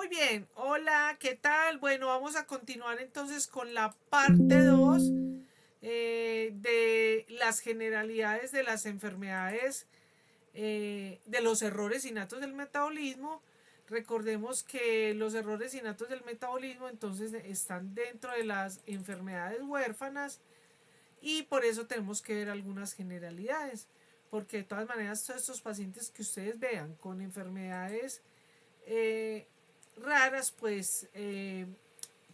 Muy bien, hola, ¿qué tal? Bueno, vamos a continuar entonces con la parte 2 de las generalidades de las enfermedades, de los errores innatos del metabolismo. Recordemos que los errores innatos del metabolismo entonces están dentro de las enfermedades huérfanas y por eso tenemos que ver algunas generalidades, porque de todas maneras todos estos pacientes que ustedes vean con enfermedades eh, raras, pues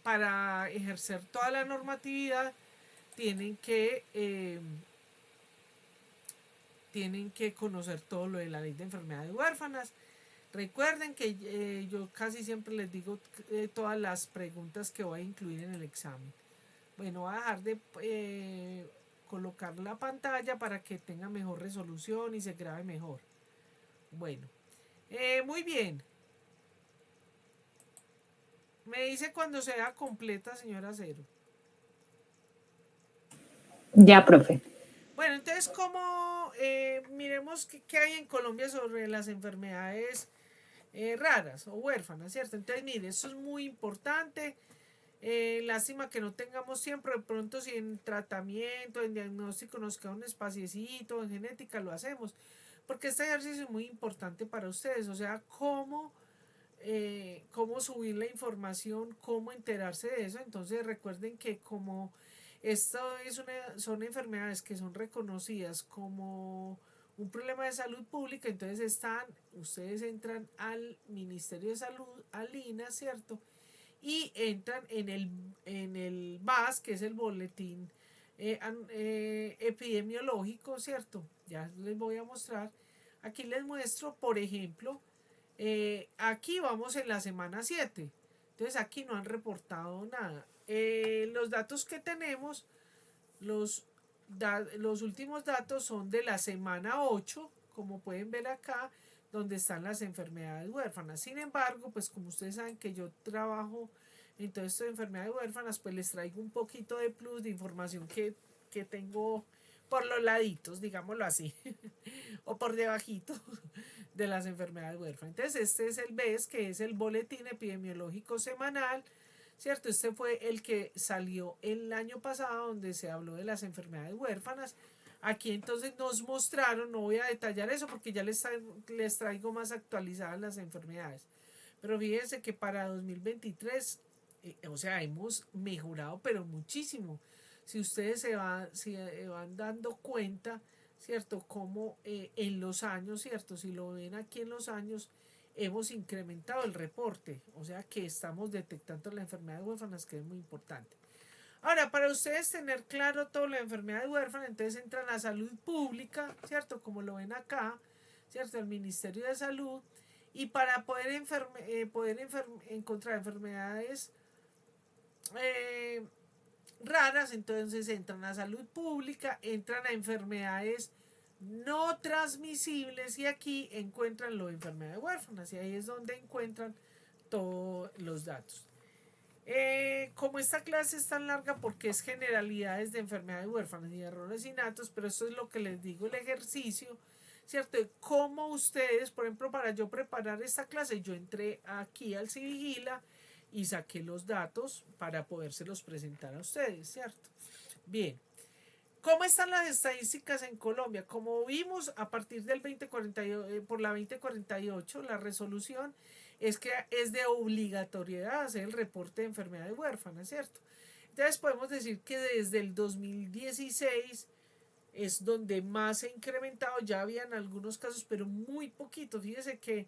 para ejercer toda la normatividad tienen que, eh, tienen que conocer todo lo de la ley de enfermedades huérfanas. Recuerden que yo casi siempre les digo todas las preguntas que voy a incluir en el examen. Bueno, voy a dejar de colocar la pantalla para que tenga mejor resolución y se grabe mejor. Bueno, muy bien. Me dice cuando sea completa, señora Cero. Ya, profe. Bueno, entonces, ¿cómo miremos qué hay en Colombia sobre las enfermedades raras o huérfanas, ¿cierto? Entonces, mire, eso es muy importante. Lástima que no tengamos siempre, de pronto si en tratamiento, en diagnóstico nos queda un espaciecito, en genética lo hacemos, porque este ejercicio es muy importante para ustedes, o sea, cómo subir la información, cómo enterarse de eso. Entonces recuerden que como son enfermedades que son reconocidas como un problema de salud pública, entonces ustedes entran al Ministerio de Salud, al INA, ¿cierto? Y entran en el BAS, que es el boletín epidemiológico, ¿cierto? Ya les voy a mostrar. Aquí les muestro, por ejemplo, aquí vamos en la semana 7. Entonces aquí no han reportado nada. Los datos que tenemos, los, los últimos datos son de la semana 8, como pueden ver acá, donde están las enfermedades huérfanas. Sin embargo, pues como ustedes saben que yo trabajo en todo esto de enfermedades huérfanas, pues les traigo un poquito de plus de información que tengo por los laditos, digámoslo así, o por debajito de las enfermedades huérfanas. Entonces, este es el BES, que es el Boletín Epidemiológico Semanal, ¿cierto? Este fue el que salió el año pasado, donde se habló de las enfermedades huérfanas. Aquí entonces nos mostraron, no voy a detallar eso porque ya les traigo más actualizadas las enfermedades. Pero fíjense que para 2023, o sea, hemos mejorado, pero muchísimo. Si ustedes se van dando cuenta, ¿cierto? Como en los años, ¿cierto? Si lo ven aquí en los años, hemos incrementado el reporte. O sea que estamos detectando la enfermedad de huérfanas, que es muy importante. Ahora, para ustedes tener claro todo la enfermedad de huérfana, entonces entran a salud pública, ¿cierto? Como lo ven acá, ¿cierto? El Ministerio de Salud. Y para encontrar enfermedades eh, raras, entonces entran a salud pública, entran a enfermedades no transmisibles y aquí encuentran lo de enfermedades huérfanas y ahí es donde encuentran todos los datos. Como esta clase es tan larga porque es generalidades de enfermedades huérfanas y errores innatos, pero eso es lo que les digo, el ejercicio, ¿cierto? De cómo ustedes, por ejemplo, para yo preparar esta clase, yo entré aquí al Civigila y saqué los datos para podérselos presentar a ustedes, ¿cierto? Bien. ¿Cómo están las estadísticas en Colombia? Como vimos a partir del 2048, por la 2048, la resolución es que es de obligatoriedad hacer el reporte de enfermedades huérfanas, ¿cierto? Entonces podemos decir que desde el 2016 es donde más se ha incrementado, ya habían algunos casos, pero muy poquito. Fíjese que,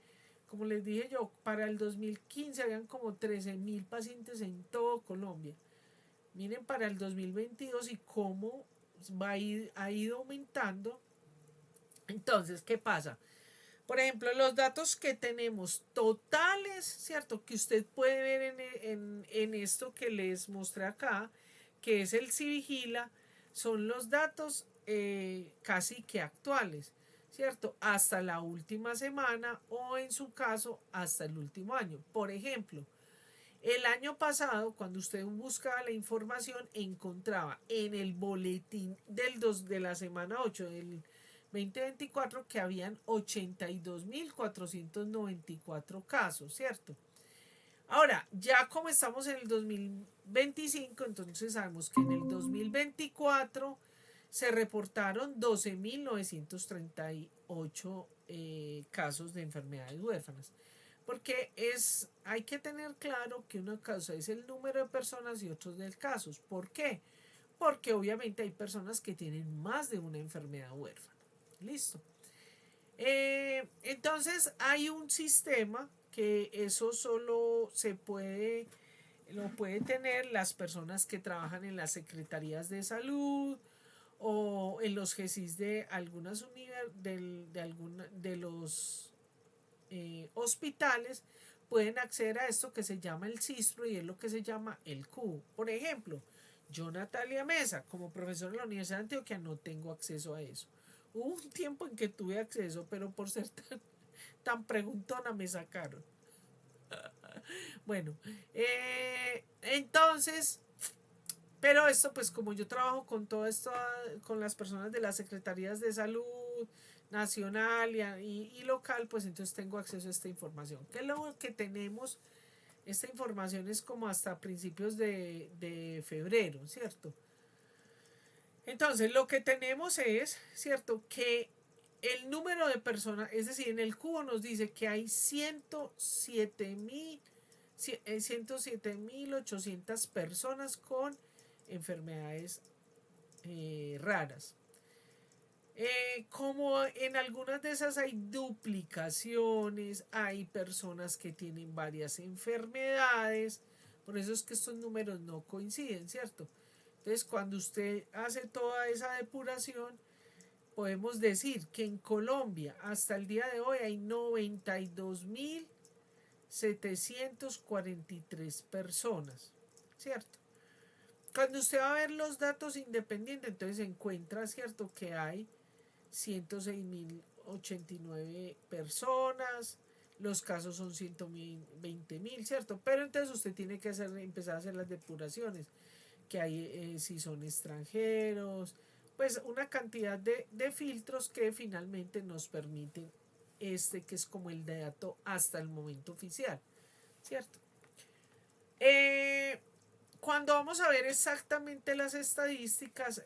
como les dije yo, para el 2015 habían como 13.000 pacientes en todo Colombia. Miren para el 2022 y cómo ha ido aumentando. Entonces, ¿qué pasa? Por ejemplo, los datos que tenemos totales, ¿cierto? Que usted puede ver en esto que les mostré acá, que es el Civigila, son los datos casi que actuales, ¿cierto? Hasta la última semana o en su caso hasta el último año. Por ejemplo, el año pasado, cuando usted buscaba la información, encontraba en el boletín de la semana 8 del 2024 que habían 82.494 casos, ¿cierto? Ahora, ya como estamos en el 2025, entonces sabemos que en el 2024 se reportaron 12.938 casos de enfermedades huérfanas. Porque hay que tener claro que una causa es el número de personas y otros de casos. ¿Por qué? Porque obviamente hay personas que tienen más de una enfermedad huérfana. Listo. Entonces hay un sistema que eso solo lo puede tener las personas que trabajan en las secretarías de salud o en los GESIS de algunas de los hospitales pueden acceder a esto que se llama el CISPRO y es lo que se llama el cubo. Por ejemplo, yo, Natalia Mesa, como profesor de la Universidad de Antioquia, no tengo acceso a eso. Hubo un tiempo en que tuve acceso, pero por ser tan preguntona me sacaron. Bueno, entonces, pero esto pues como yo trabajo con todo esto, con las personas de las secretarías de salud nacional y local, pues entonces tengo acceso a esta información. ¿Qué es lo que tenemos? Esta información es como hasta principios de febrero, ¿cierto? Entonces, lo que tenemos es, ¿cierto? Que el número de personas, es decir, en el cubo nos dice que hay 107.800 personas con enfermedades raras. Como en algunas de esas hay duplicaciones, hay personas que tienen varias enfermedades, por eso es que estos números no coinciden, ¿cierto? Entonces, cuando usted hace toda esa depuración, podemos decir que en Colombia hasta el día de hoy hay 92.743 personas, ¿cierto? Cuando usted va a ver los datos independientes, entonces encuentra, ¿cierto?, que hay 106.089 personas, los casos son 120.000, ¿cierto? Pero entonces usted tiene que empezar a hacer las depuraciones, que hay si son extranjeros, pues una cantidad de filtros que finalmente nos permiten que es como el dato hasta el momento oficial, ¿cierto? Cuando vamos a ver exactamente las estadísticas,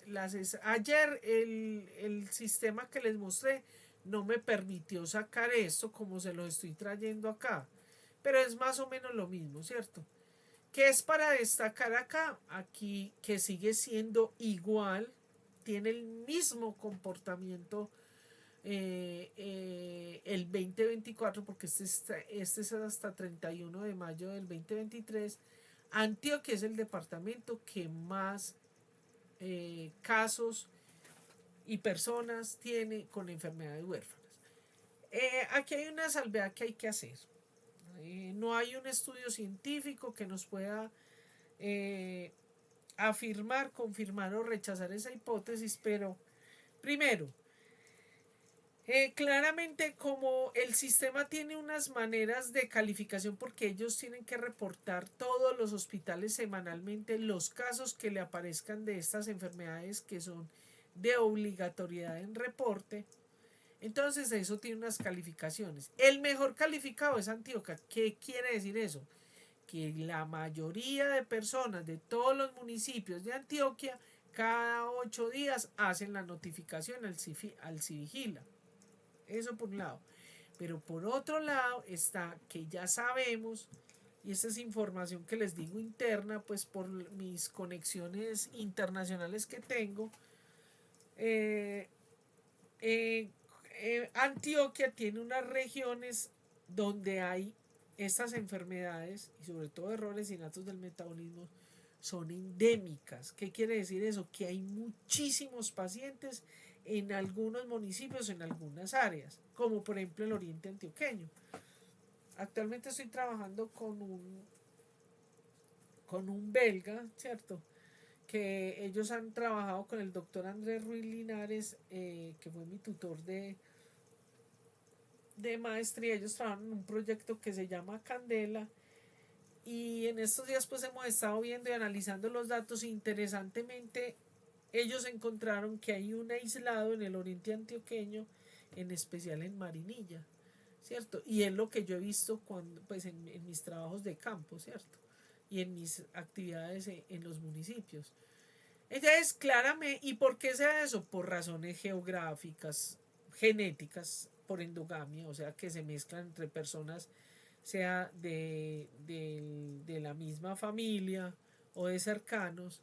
ayer el sistema que les mostré no me permitió sacar esto como se lo estoy trayendo acá, pero es más o menos lo mismo, ¿cierto? ¿Qué es para destacar acá? Aquí que sigue siendo igual, tiene el mismo comportamiento el 2024, porque este es hasta 31 de mayo del 2023. Antioquia es el departamento que más casos y personas tiene con enfermedades huérfanas. Aquí hay una salvedad que hay que hacer. No hay un estudio científico que nos pueda afirmar, confirmar o rechazar esa hipótesis, pero primero, claramente como el sistema tiene unas maneras de calificación porque ellos tienen que reportar todos los hospitales semanalmente los casos que le aparezcan de estas enfermedades que son de obligatoriedad en reporte. Entonces eso tiene unas calificaciones. El mejor calificado es Antioquia. ¿Qué quiere decir eso? Que la mayoría de personas de todos los municipios de Antioquia cada 8 días hacen la notificación al Civigila. Eso por un lado. Pero por otro lado está que ya sabemos, y esta es información que les digo interna, pues por mis conexiones internacionales que tengo, eh, eh, Antioquia tiene unas regiones donde hay estas enfermedades y sobre todo errores innatos del metabolismo son endémicas. ¿Qué quiere decir eso? Que hay muchísimos pacientes en algunos municipios, en algunas áreas, como por ejemplo el oriente antioqueño. Actualmente estoy trabajando con un belga, ¿cierto? Que ellos han trabajado con el doctor Andrés Ruiz Linares, que fue mi tutor de maestría. Ellos trabajan en un proyecto que se llama Candela y en estos días pues hemos estado viendo y analizando los datos. Interesantemente ellos encontraron que hay un aislado en el oriente antioqueño, en especial en Marinilla, ¿cierto? Y es lo que yo he visto cuando, pues en mis trabajos de campo, ¿cierto? Y en mis actividades en los municipios. Entonces, claramente, ¿y por qué sea eso? Por razones geográficas, genéticas, por endogamia, o sea, que se mezclan entre personas, sea de la misma familia o de cercanos,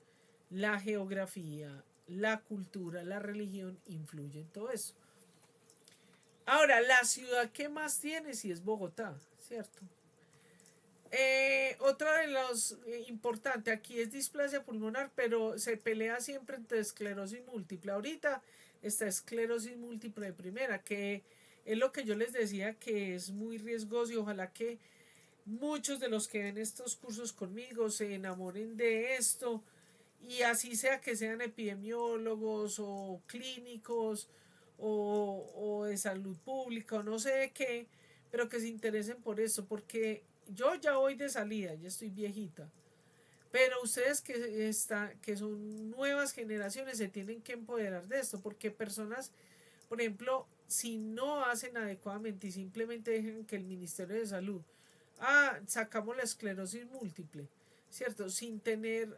la geografía, la cultura, la religión influyen en todo eso. Ahora, la ciudad que más tiene sí es Bogotá, ¿cierto? Otra de los importantes aquí es displasia pulmonar, pero se pelea siempre entre esclerosis múltiple. Ahorita está esclerosis múltiple de primera, que es lo que yo les decía que es muy riesgoso y ojalá que muchos de los que ven estos cursos conmigo se enamoren de esto y así sea que sean epidemiólogos o clínicos o de salud pública o no sé de qué, pero que se interesen por eso, porque yo ya voy de salida, ya estoy viejita, pero ustedes que son nuevas generaciones se tienen que empoderar de esto, porque personas, por ejemplo, si no hacen adecuadamente y simplemente dejan que el Ministerio de Salud, sacamos la esclerosis múltiple, ¿cierto? Sin tener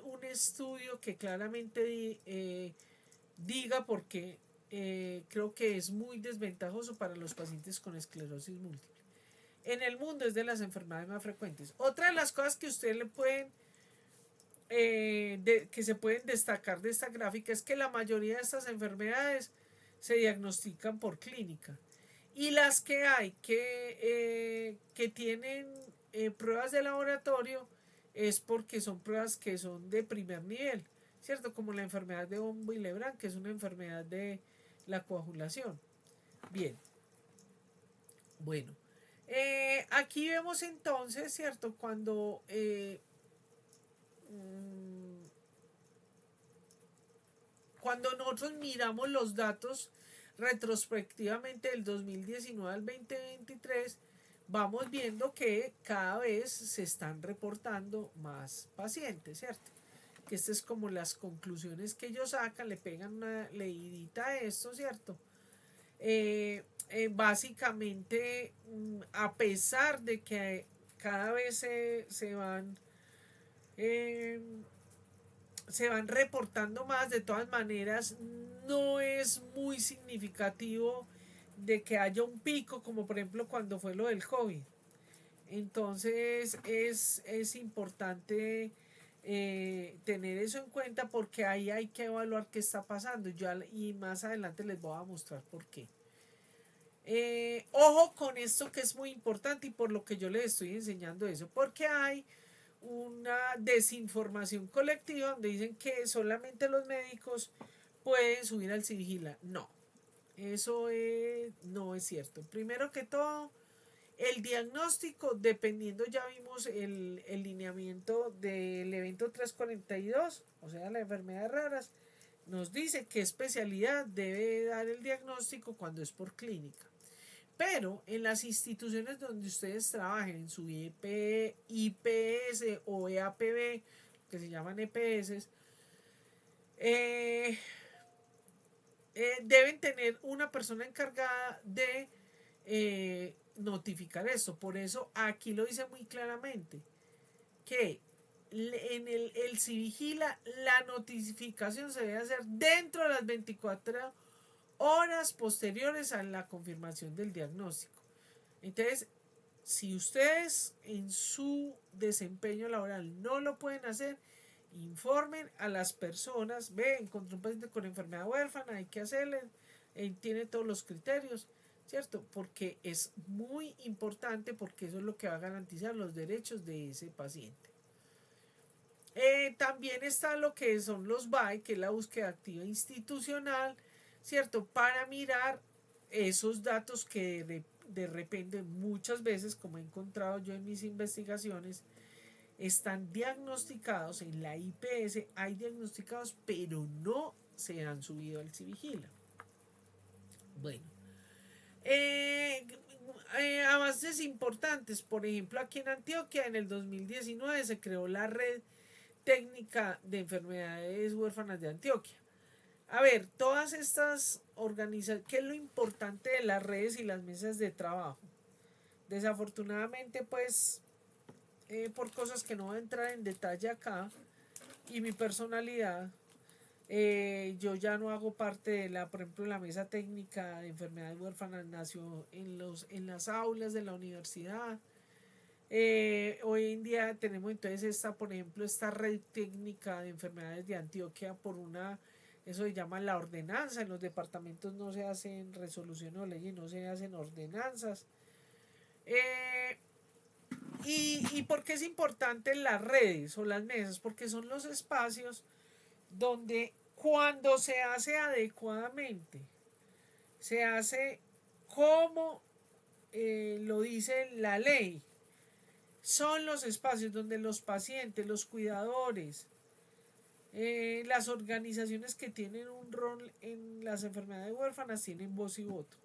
un estudio que claramente diga por qué, creo que es muy desventajoso para los pacientes con esclerosis múltiple. En el mundo es de las enfermedades más frecuentes. Otra de las cosas que ustedes le pueden, que se pueden destacar de esta gráfica es que la mayoría de estas enfermedades se diagnostican por clínica. Y las que hay que tienen pruebas de laboratorio es porque son pruebas que son de primer nivel, ¿cierto? Como la enfermedad de Bombo y Lebrán, que es una enfermedad de la coagulación. Bien, bueno. Aquí vemos entonces, ¿cierto? Cuando nosotros miramos los datos retrospectivamente del 2019 al 2023, vamos viendo que cada vez se están reportando más pacientes, ¿cierto? Que estas es como las conclusiones que ellos sacan, le pegan una leidita a esto, ¿cierto? Básicamente, a pesar de que cada vez eh, se van reportando más, de todas maneras, no es muy significativo de que haya un pico, como por ejemplo cuando fue lo del COVID. Entonces es importante tener eso en cuenta porque ahí hay que evaluar qué está pasando. Y más adelante les voy a mostrar por qué. Ojo con esto que es muy importante y por lo que yo les estoy enseñando eso, porque hay una desinformación colectiva donde dicen que solamente los médicos pueden subir al Civigila. No, eso no es cierto. Primero que todo, el diagnóstico, dependiendo, ya vimos el lineamiento del evento 342, o sea, las enfermedades raras, nos dice qué especialidad debe dar el diagnóstico cuando es por clínica. Pero en las instituciones donde ustedes trabajen, en su IPS o EAPB, que se llaman EPS, eh, deben tener una persona encargada de notificar eso. Por eso aquí lo dice muy claramente, que en el Civigila la notificación se debe hacer dentro de las 24 horas posteriores a la confirmación del diagnóstico. Entonces, si ustedes en su desempeño laboral no lo pueden hacer, informen a las personas, encontré un paciente con enfermedad huérfana, hay que hacerle, tiene todos los criterios, ¿cierto? Porque es muy importante, porque eso es lo que va a garantizar los derechos de ese paciente. También está lo que son los BAI, que es la búsqueda activa institucional, ¿cierto? Para mirar esos datos que de repente muchas veces, como he encontrado yo en mis investigaciones, están diagnosticados en la IPS, hay diagnosticados, pero no se han subido al Civigila. Bueno, avances importantes, por ejemplo, aquí en Antioquia en el 2019 se creó la red técnica de enfermedades huérfanas de Antioquia. A ver, todas estas organizaciones, ¿qué es lo importante de las redes y las mesas de trabajo? Desafortunadamente, pues, por cosas que no voy a entrar en detalle acá, y mi personalidad, yo ya no hago parte de la, por ejemplo, la mesa técnica de enfermedades huérfanas nació en las aulas de la universidad. Hoy en día tenemos entonces esta, por ejemplo, esta red técnica de enfermedades de Antioquia por una, eso se llama la ordenanza. En los departamentos no se hacen resoluciones o leyes, no se hacen ordenanzas. Eh, y por qué es importante las redes o las mesas, porque son los espacios donde cuando se hace adecuadamente, se hace como lo dice la ley, son los espacios donde los pacientes, los cuidadores, las organizaciones que tienen un rol en las enfermedades huérfanas tienen voz y voto.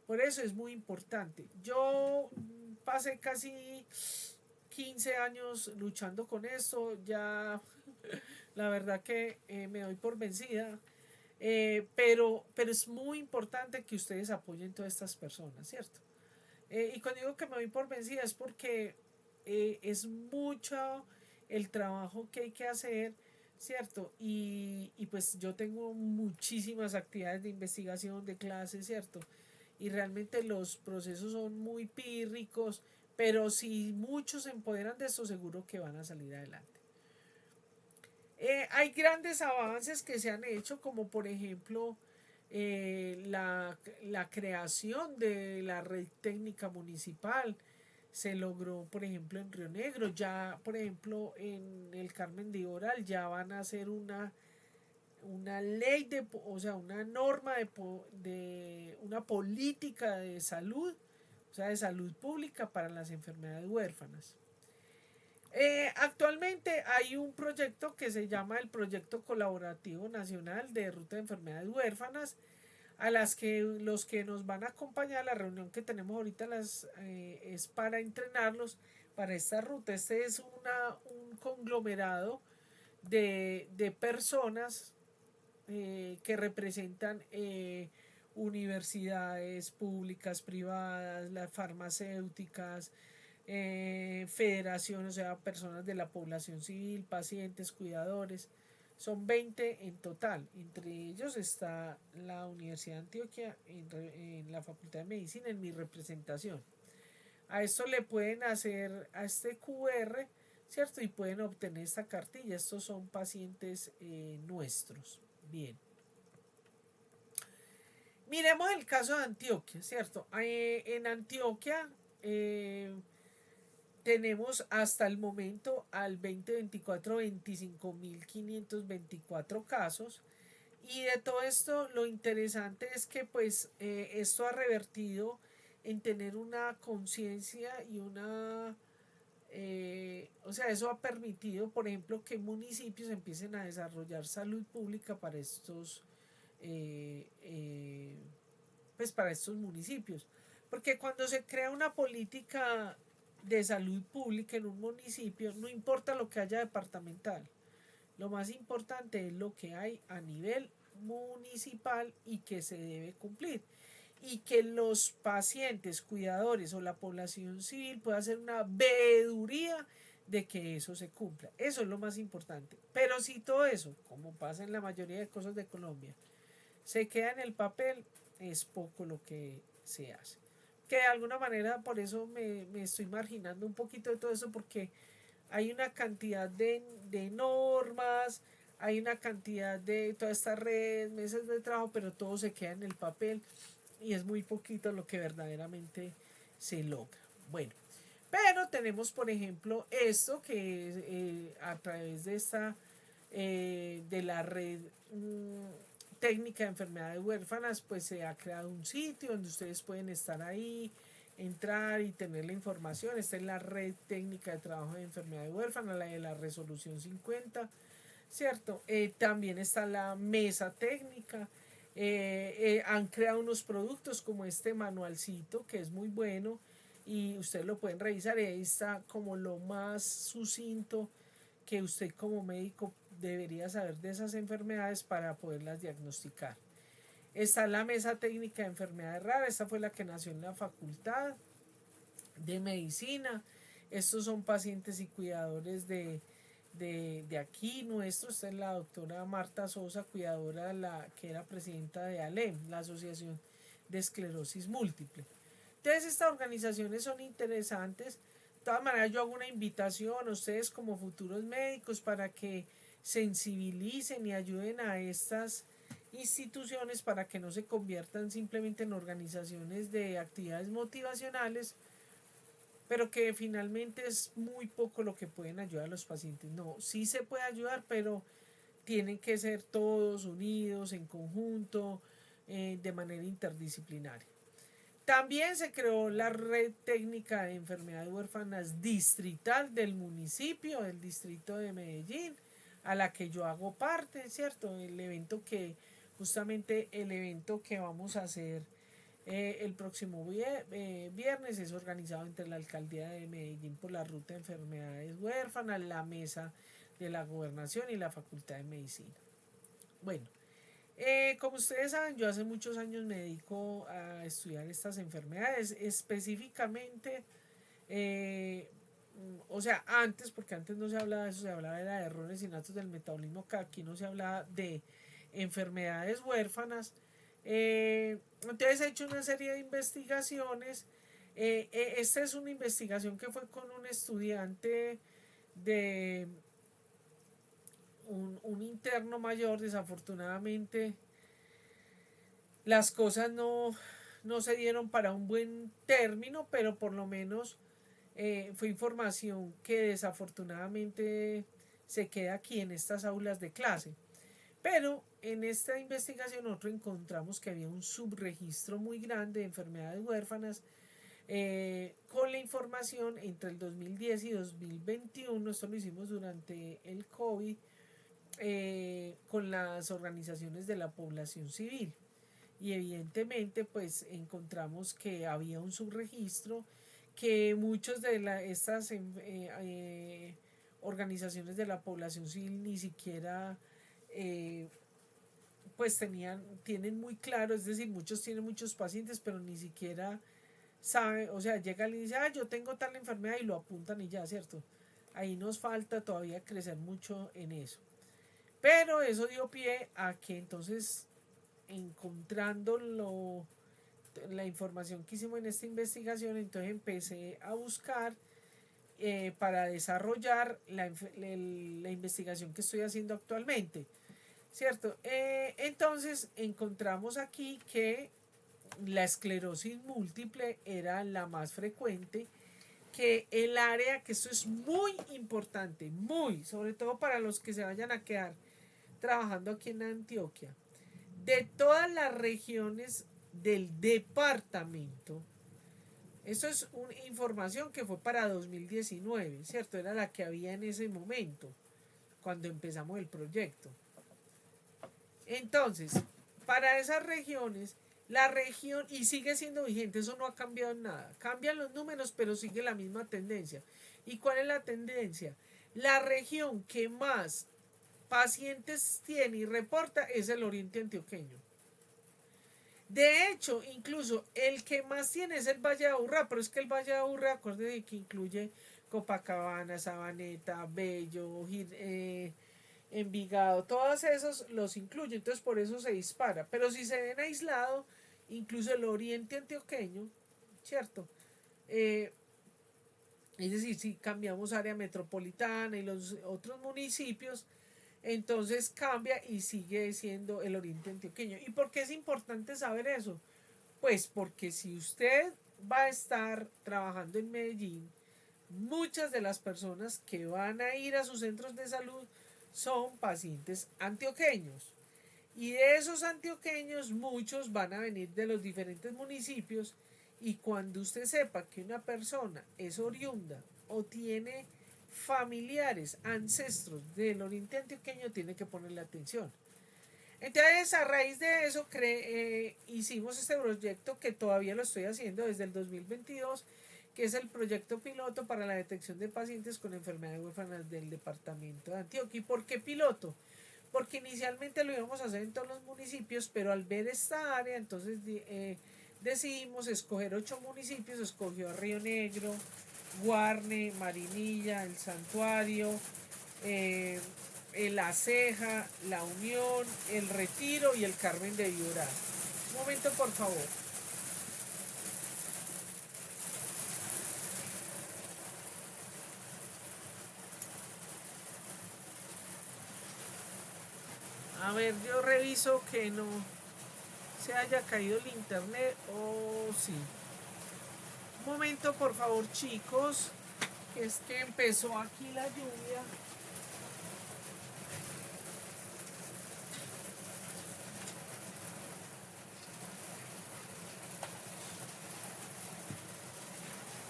Por eso es muy importante. Yo pasé casi 15 años luchando con esto, ya la verdad que me doy por vencida, pero es muy importante que ustedes apoyen a todas estas personas, ¿cierto? Y cuando digo que me doy por vencida es porque es mucho el trabajo que hay que hacer, ¿cierto? Y pues yo tengo muchísimas actividades de investigación, de clases, ¿cierto? Y realmente los procesos son muy pírricos, pero si muchos se empoderan de esto, seguro que van a salir adelante. Hay grandes avances que se han hecho, como por ejemplo la creación de la red técnica municipal. Se logró, por ejemplo, en Río Negro. Ya, por ejemplo, en el Carmen de Oral ya van a hacer una ley, o sea, una norma de una política de salud, o sea, de salud pública para las enfermedades huérfanas. Actualmente hay un proyecto que se llama el Proyecto Colaborativo Nacional de Ruta de Enfermedades Huérfanas, a las que los que nos van a acompañar a la reunión que tenemos ahorita es para entrenarlos para esta ruta. Este es un conglomerado de personas que representan universidades públicas, privadas, las farmacéuticas, federaciones, o sea, personas de la población civil, pacientes, cuidadores. Son 20 en total. Entre ellos está la Universidad de Antioquia en la Facultad de Medicina en mi representación. A esto le pueden hacer a este QR, ¿cierto? Y pueden obtener esta cartilla. Estos son pacientes nuestros. Bien. Miremos el caso de Antioquia, ¿cierto? En Antioquia tenemos hasta el momento al 2024 25.524 casos. Y de todo esto lo interesante es que pues esto ha revertido en tener una conciencia y o sea, eso ha permitido, por ejemplo, que municipios empiecen a desarrollar salud pública para eh, eh, pues para estos municipios. Porque cuando se crea una política de salud pública en un municipio, no importa lo que haya departamental, lo más importante es lo que hay a nivel municipal y que se debe cumplir. Y que los pacientes, cuidadores o la población civil pueda hacer una veeduría de que eso se cumpla. Eso es lo más importante. Pero si todo eso, como pasa en la mayoría de cosas de Colombia, se queda en el papel, es poco lo que se hace. Que de alguna manera por eso me estoy marginando un poquito de todo eso, porque hay una cantidad de normas, hay una cantidad de todas estas redes, meses de trabajo, pero todo se queda en el papel y es muy poquito lo que verdaderamente se logra. Bueno, pero tenemos por ejemplo esto que es a través de esta de la red técnica de enfermedades huérfanas, pues se ha creado un sitio donde ustedes pueden estar ahí, entrar y tener la información. Esta es la red técnica de trabajo de enfermedades huérfanas, la de la resolución 50, ¿cierto? También está la mesa técnica. Han creado unos productos como este manualcito que es muy bueno y ustedes lo pueden revisar. Ahí está como lo más sucinto que usted como médico debería saber de esas enfermedades para poderlas diagnosticar. Está la mesa técnica de enfermedades raras, esta fue la que nació en la facultad de medicina. Estos son pacientes y cuidadores de aquí nuestro. Esta es la doctora Marta Sosa, cuidadora que era presidenta de ALEM, la Asociación de Esclerosis Múltiple. Entonces estas organizaciones son interesantes. De todas maneras yo hago una invitación a ustedes como futuros médicos para que sensibilicen y ayuden a estas instituciones para que no se conviertan simplemente en organizaciones de actividades motivacionales, pero que finalmente es muy poco lo que pueden ayudar a los pacientes. No, sí se puede ayudar, pero tienen que ser todos unidos, en conjunto, de manera interdisciplinaria. También se creó la red técnica de enfermedades huérfanas distrital del municipio, del distrito de Medellín, a la que yo hago parte, ¿cierto? Justamente el evento que vamos a hacer el próximo viernes es organizado entre la alcaldía de Medellín por la ruta de enfermedades huérfanas, la mesa de la gobernación y la facultad de medicina. Bueno, como ustedes saben, yo hace muchos años me dedico a estudiar estas enfermedades, específicamente, o sea, antes, porque antes no se hablaba de eso, se hablaba de errores innatos del metabolismo, que aquí no se hablaba de enfermedades huérfanas. Entonces he hecho una serie de investigaciones. Esta es una investigación que fue con un estudiante de un interno mayor. Desafortunadamente las cosas no se dieron para un buen término, pero por lo menos fue información que desafortunadamente se queda aquí en estas aulas de clase. Pero en esta investigación nosotros encontramos que había un subregistro muy grande de enfermedades huérfanas, con la información entre el 2010 y 2021. Esto lo hicimos durante el COVID, con las organizaciones de la población civil. Y evidentemente pues encontramos que había un subregistro, que muchos de estas organizaciones de la población civil ni siquiera pues tienen muy claro. Es decir, muchos tienen muchos pacientes, pero ni siquiera saben, o sea, llegan y dicen, yo tengo tal enfermedad, y lo apuntan y ya, ¿cierto? Ahí nos falta todavía crecer mucho en eso. Pero eso dio pie a que entonces, encontrando la información que hicimos en esta investigación, entonces empecé a buscar para desarrollar la investigación que estoy haciendo actualmente, ¿cierto? Entonces encontramos aquí que la esclerosis múltiple era la más frecuente, que el área, que esto es muy importante, muy, sobre todo para los que se vayan a quedar trabajando aquí en Antioquia, de todas las regiones del departamento. Eso es una información que fue para 2019, ¿cierto? Era la que había en ese momento, cuando empezamos el proyecto. Entonces, para esas regiones, la región, y sigue siendo vigente, eso no ha cambiado en nada. Cambian los números, pero sigue la misma tendencia. ¿Y cuál es la tendencia? La región que más pacientes tiene y reporta es el oriente antioqueño. De hecho, incluso el que más tiene es el Valle de Aburrá, pero es que el Valle de Aburrá, acuérdense que incluye Copacabana, Sabaneta, Bello, Envigado, todos esos los incluye, entonces por eso se dispara. Pero si se ven aislado, incluso el oriente antioqueño, ¿cierto? Es decir, si cambiamos área metropolitana y los otros municipios, entonces cambia y sigue siendo el oriente antioqueño. ¿Y por qué es importante saber eso? Pues porque si usted va a estar trabajando en Medellín, muchas de las personas que van a ir a sus centros de salud son pacientes antioqueños. Y de esos antioqueños, muchos van a venir de los diferentes municipios. Y cuando usted sepa que una persona es oriunda o tiene familiares, ancestros del oriente antioqueño, tiene que ponerle atención. Entonces, a raíz de eso, hicimos este proyecto que todavía lo estoy haciendo desde el 2022, que es el proyecto piloto para la detección de pacientes con enfermedades huérfanas del departamento de Antioquia. ¿Y por qué piloto? Porque inicialmente lo íbamos a hacer en todos los municipios, pero al ver esta área, entonces decidimos escoger 8 municipios, escogió Río Negro, Guarne, Marinilla, El Santuario, eh, La Ceja, La Unión, El Retiro y el Carmen de Viboral. Un momento, por favor. A ver, yo reviso que no se haya caído el internet o sí. Un momento, por favor, chicos, que es que empezó aquí la lluvia.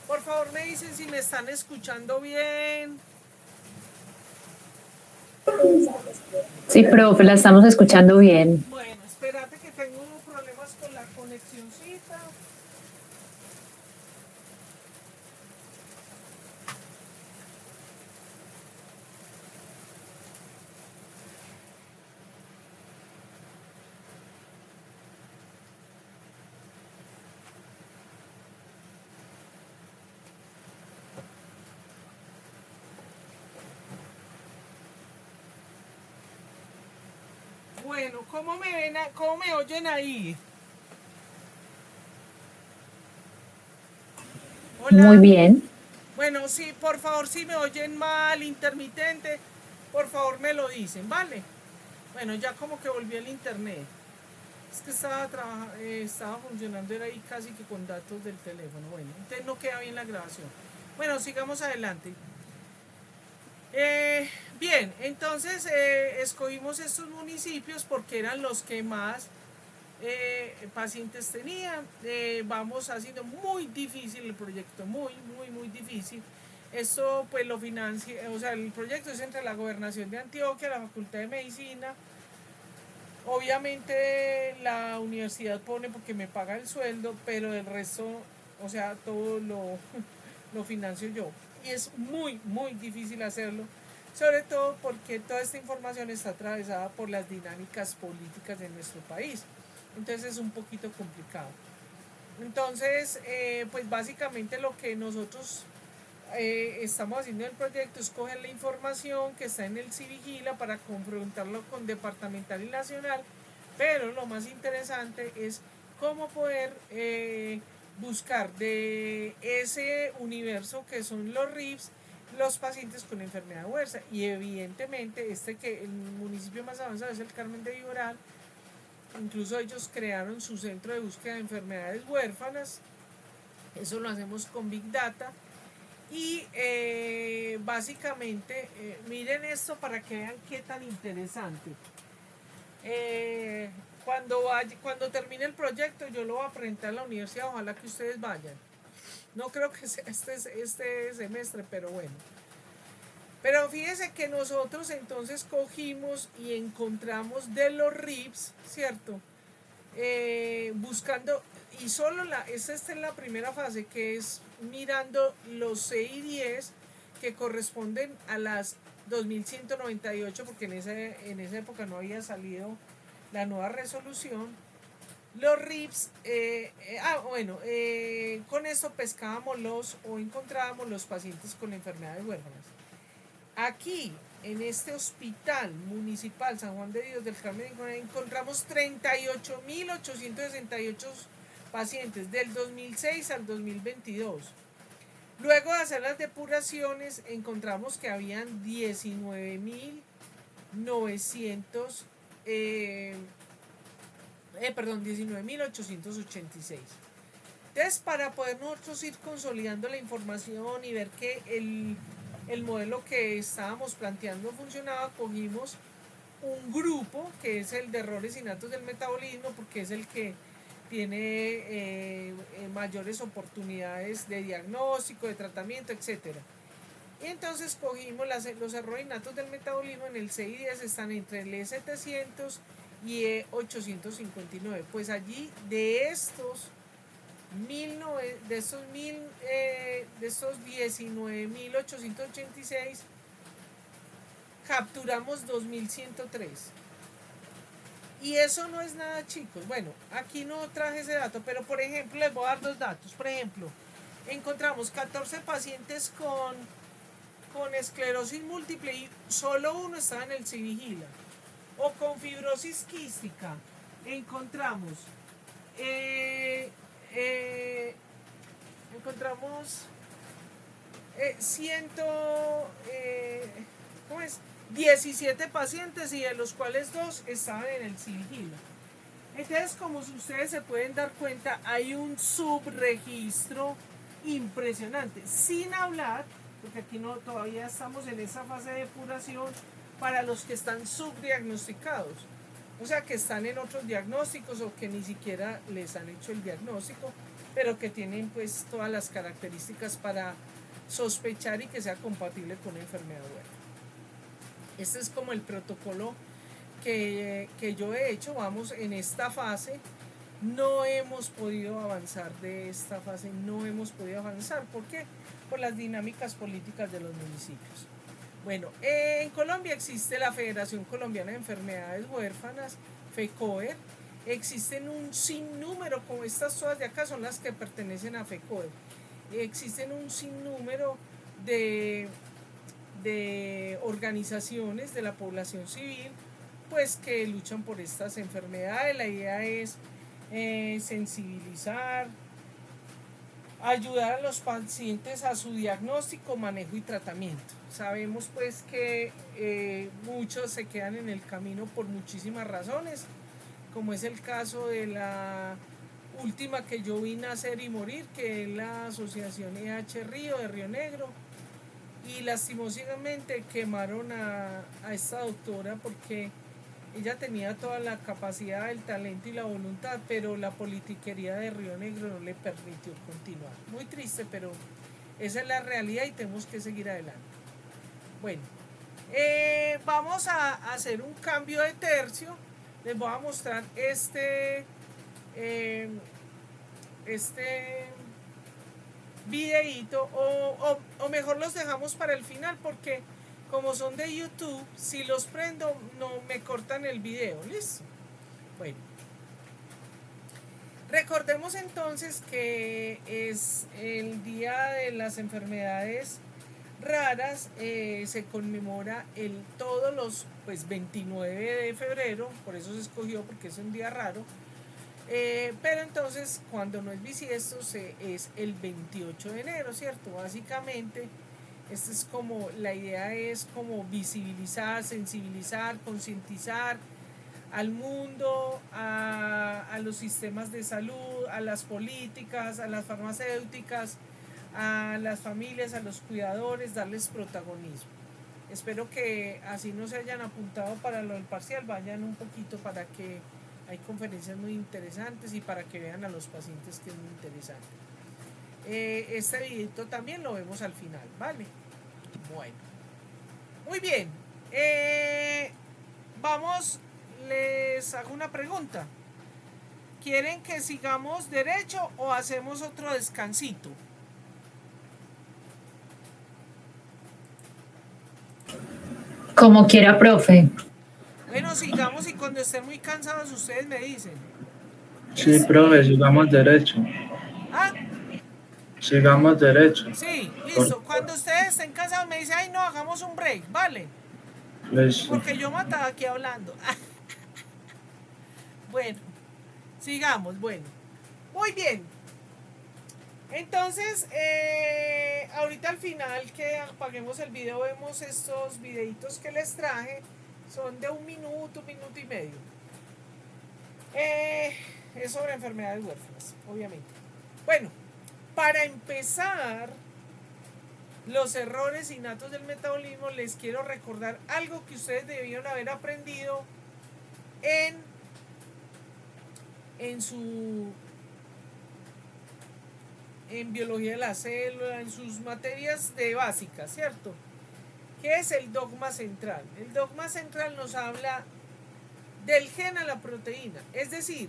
Por favor, me dicen si me están escuchando bien. Sí, profe, la estamos escuchando bien. Bueno, espérate que tengo problemas con la conexioncita. Bueno, ¿cómo me ven, cómo me oyen ahí? Muy Hola. bien. Bueno, sí, por favor, si me oyen mal, intermitente, por favor me lo dicen, ¿vale? Bueno, ya como que volvió el internet. Es que estaba funcionando, era ahí casi que con datos del teléfono. Bueno, entonces no queda bien la grabación. Bueno, sigamos adelante. Bien, entonces escogimos estos municipios porque eran los que más pacientes tenían. Vamos haciendo muy difícil el proyecto, muy difícil. Esto pues lo financia, o sea, el proyecto es entre la Gobernación de Antioquia, la Facultad de Medicina. Obviamente la universidad pone porque me paga el sueldo, pero el resto, o sea, todo lo financio yo. Y es muy difícil hacerlo, sobre todo porque toda esta información está atravesada por las dinámicas políticas de nuestro país. Entonces es un poquito complicado. Entonces, pues básicamente lo que nosotros estamos haciendo en el proyecto es coger la información que está en el Civigila para confrontarlo con departamental y nacional, pero lo más interesante es cómo poder buscar de ese universo que son los RIPS los pacientes con enfermedad huérfana. Y evidentemente el municipio más avanzado es el Carmen de Viboral. Incluso ellos crearon su centro de búsqueda de enfermedades huérfanas. Eso lo hacemos con Big Data. Y básicamente, miren esto para que vean qué tan interesante. Eh, cuando termine el proyecto, yo lo voy a presentar en la universidad. Ojalá que ustedes vayan. No creo que sea este semestre, pero bueno. Pero fíjense que nosotros entonces cogimos y encontramos de los RIPS, ¿cierto? Buscando, y solo esta es la primera fase, que es mirando los CI10 que corresponden a las 2198, porque en esa época no había salido la nueva resolución. Los RIPS, con esto pescábamos o encontrábamos los pacientes con enfermedades huérfanas. Aquí, en este hospital municipal San Juan de Dios del Carmen, encontramos 38.868 pacientes del 2006 al 2022. Luego de hacer las depuraciones, encontramos que habían 19.886. Entonces, para poder nosotros ir consolidando la información y ver que el modelo que estábamos planteando funcionaba, cogimos un grupo que es el de errores innatos del metabolismo, porque es el que tiene mayores oportunidades de diagnóstico, de tratamiento, etc. Y entonces cogimos los errores innatos del metabolismo. En el CI10 están entre el E700 y E859. Pues allí de estos 19.886 capturamos 2.103. Y eso no es nada, chicos. Bueno, aquí no traje ese dato, pero por ejemplo les voy a dar dos datos. Por ejemplo, encontramos 14 pacientes con esclerosis múltiple y solo uno estaba en el Civigila. O con fibrosis quística encontramos encontramos 17 pacientes y de los cuales 2 estaban en el Civigila. Entonces, como ustedes se pueden dar cuenta, hay un subregistro impresionante, sin hablar, porque aquí no, todavía estamos en esa fase de depuración para los que están subdiagnosticados, o sea, que están en otros diagnósticos o que ni siquiera les han hecho el diagnóstico, pero que tienen pues todas las características para sospechar y que sea compatible con una enfermedad buena. Este es como el protocolo que yo he hecho. Vamos en esta fase. No hemos podido avanzar de esta fase, no hemos podido avanzar. ¿Por qué? Por las dinámicas políticas de los municipios. Bueno, en Colombia existe la Federación Colombiana de Enfermedades Huérfanas, FECOER. Existen un sinnúmero, como estas todas de acá son las que pertenecen a FECOER. Existen un sinnúmero de organizaciones de la población civil, pues que luchan por estas enfermedades. La idea es sensibilizar, ayudar a los pacientes a su diagnóstico, manejo y tratamiento. Sabemos pues que muchos se quedan en el camino por muchísimas razones, como es el caso de la última que yo vi nacer y morir, que es la asociación EH Río de Río Negro, y lastimosamente quemaron a esta doctora porque ella tenía toda la capacidad, el talento y la voluntad, pero la politiquería de Río Negro no le permitió continuar. Muy triste, pero esa es la realidad y tenemos que seguir adelante. Bueno, vamos a hacer un cambio de tercio. Les voy a mostrar este videíto, o mejor los dejamos para el final porque como son de YouTube, si los prendo no me cortan el video. ¿Listo? Bueno, recordemos entonces que es el Día de las Enfermedades Raras. Se conmemora todos los 29 de febrero, por eso se escogió, porque es un día raro. Pero entonces cuando no es bisiesto es el 28 de enero, ¿cierto? Básicamente esta es como, la idea es como visibilizar, sensibilizar, concientizar al mundo, a los sistemas de salud, a las políticas, a las farmacéuticas, a las familias, a los cuidadores, darles protagonismo. Espero que así no se hayan apuntado para lo del parcial, vayan un poquito para que hay conferencias muy interesantes y para que vean a los pacientes, que es muy interesante. Este videito también lo vemos al final, ¿vale? Bueno, muy bien. Vamos, les hago una pregunta. ¿Quieren que sigamos derecho o hacemos otro descansito? Como quiera, profe. Bueno, sigamos y cuando estén muy cansados ustedes me dicen. Sí, profe, sigamos derecho. ¿Ah? Sigamos derecho. Sí, listo. Cuando ustedes estén cansados me dicen, ay no, hagamos un break, ¿vale? Listo. Porque yo me estaba aquí hablando. Bueno, sigamos, bueno. Muy bien. Entonces, ahorita al final que apaguemos el video vemos estos videitos que les traje. Son de 1 minuto, 1 minuto y medio. Es sobre enfermedades huérfanas, obviamente. Bueno, para empezar, los errores innatos del metabolismo, les quiero recordar algo que ustedes debieron haber aprendido en biología de la célula, en sus materias de básicas, ¿cierto? ¿Qué es el dogma central? El dogma central nos habla del gen a la proteína. Es decir,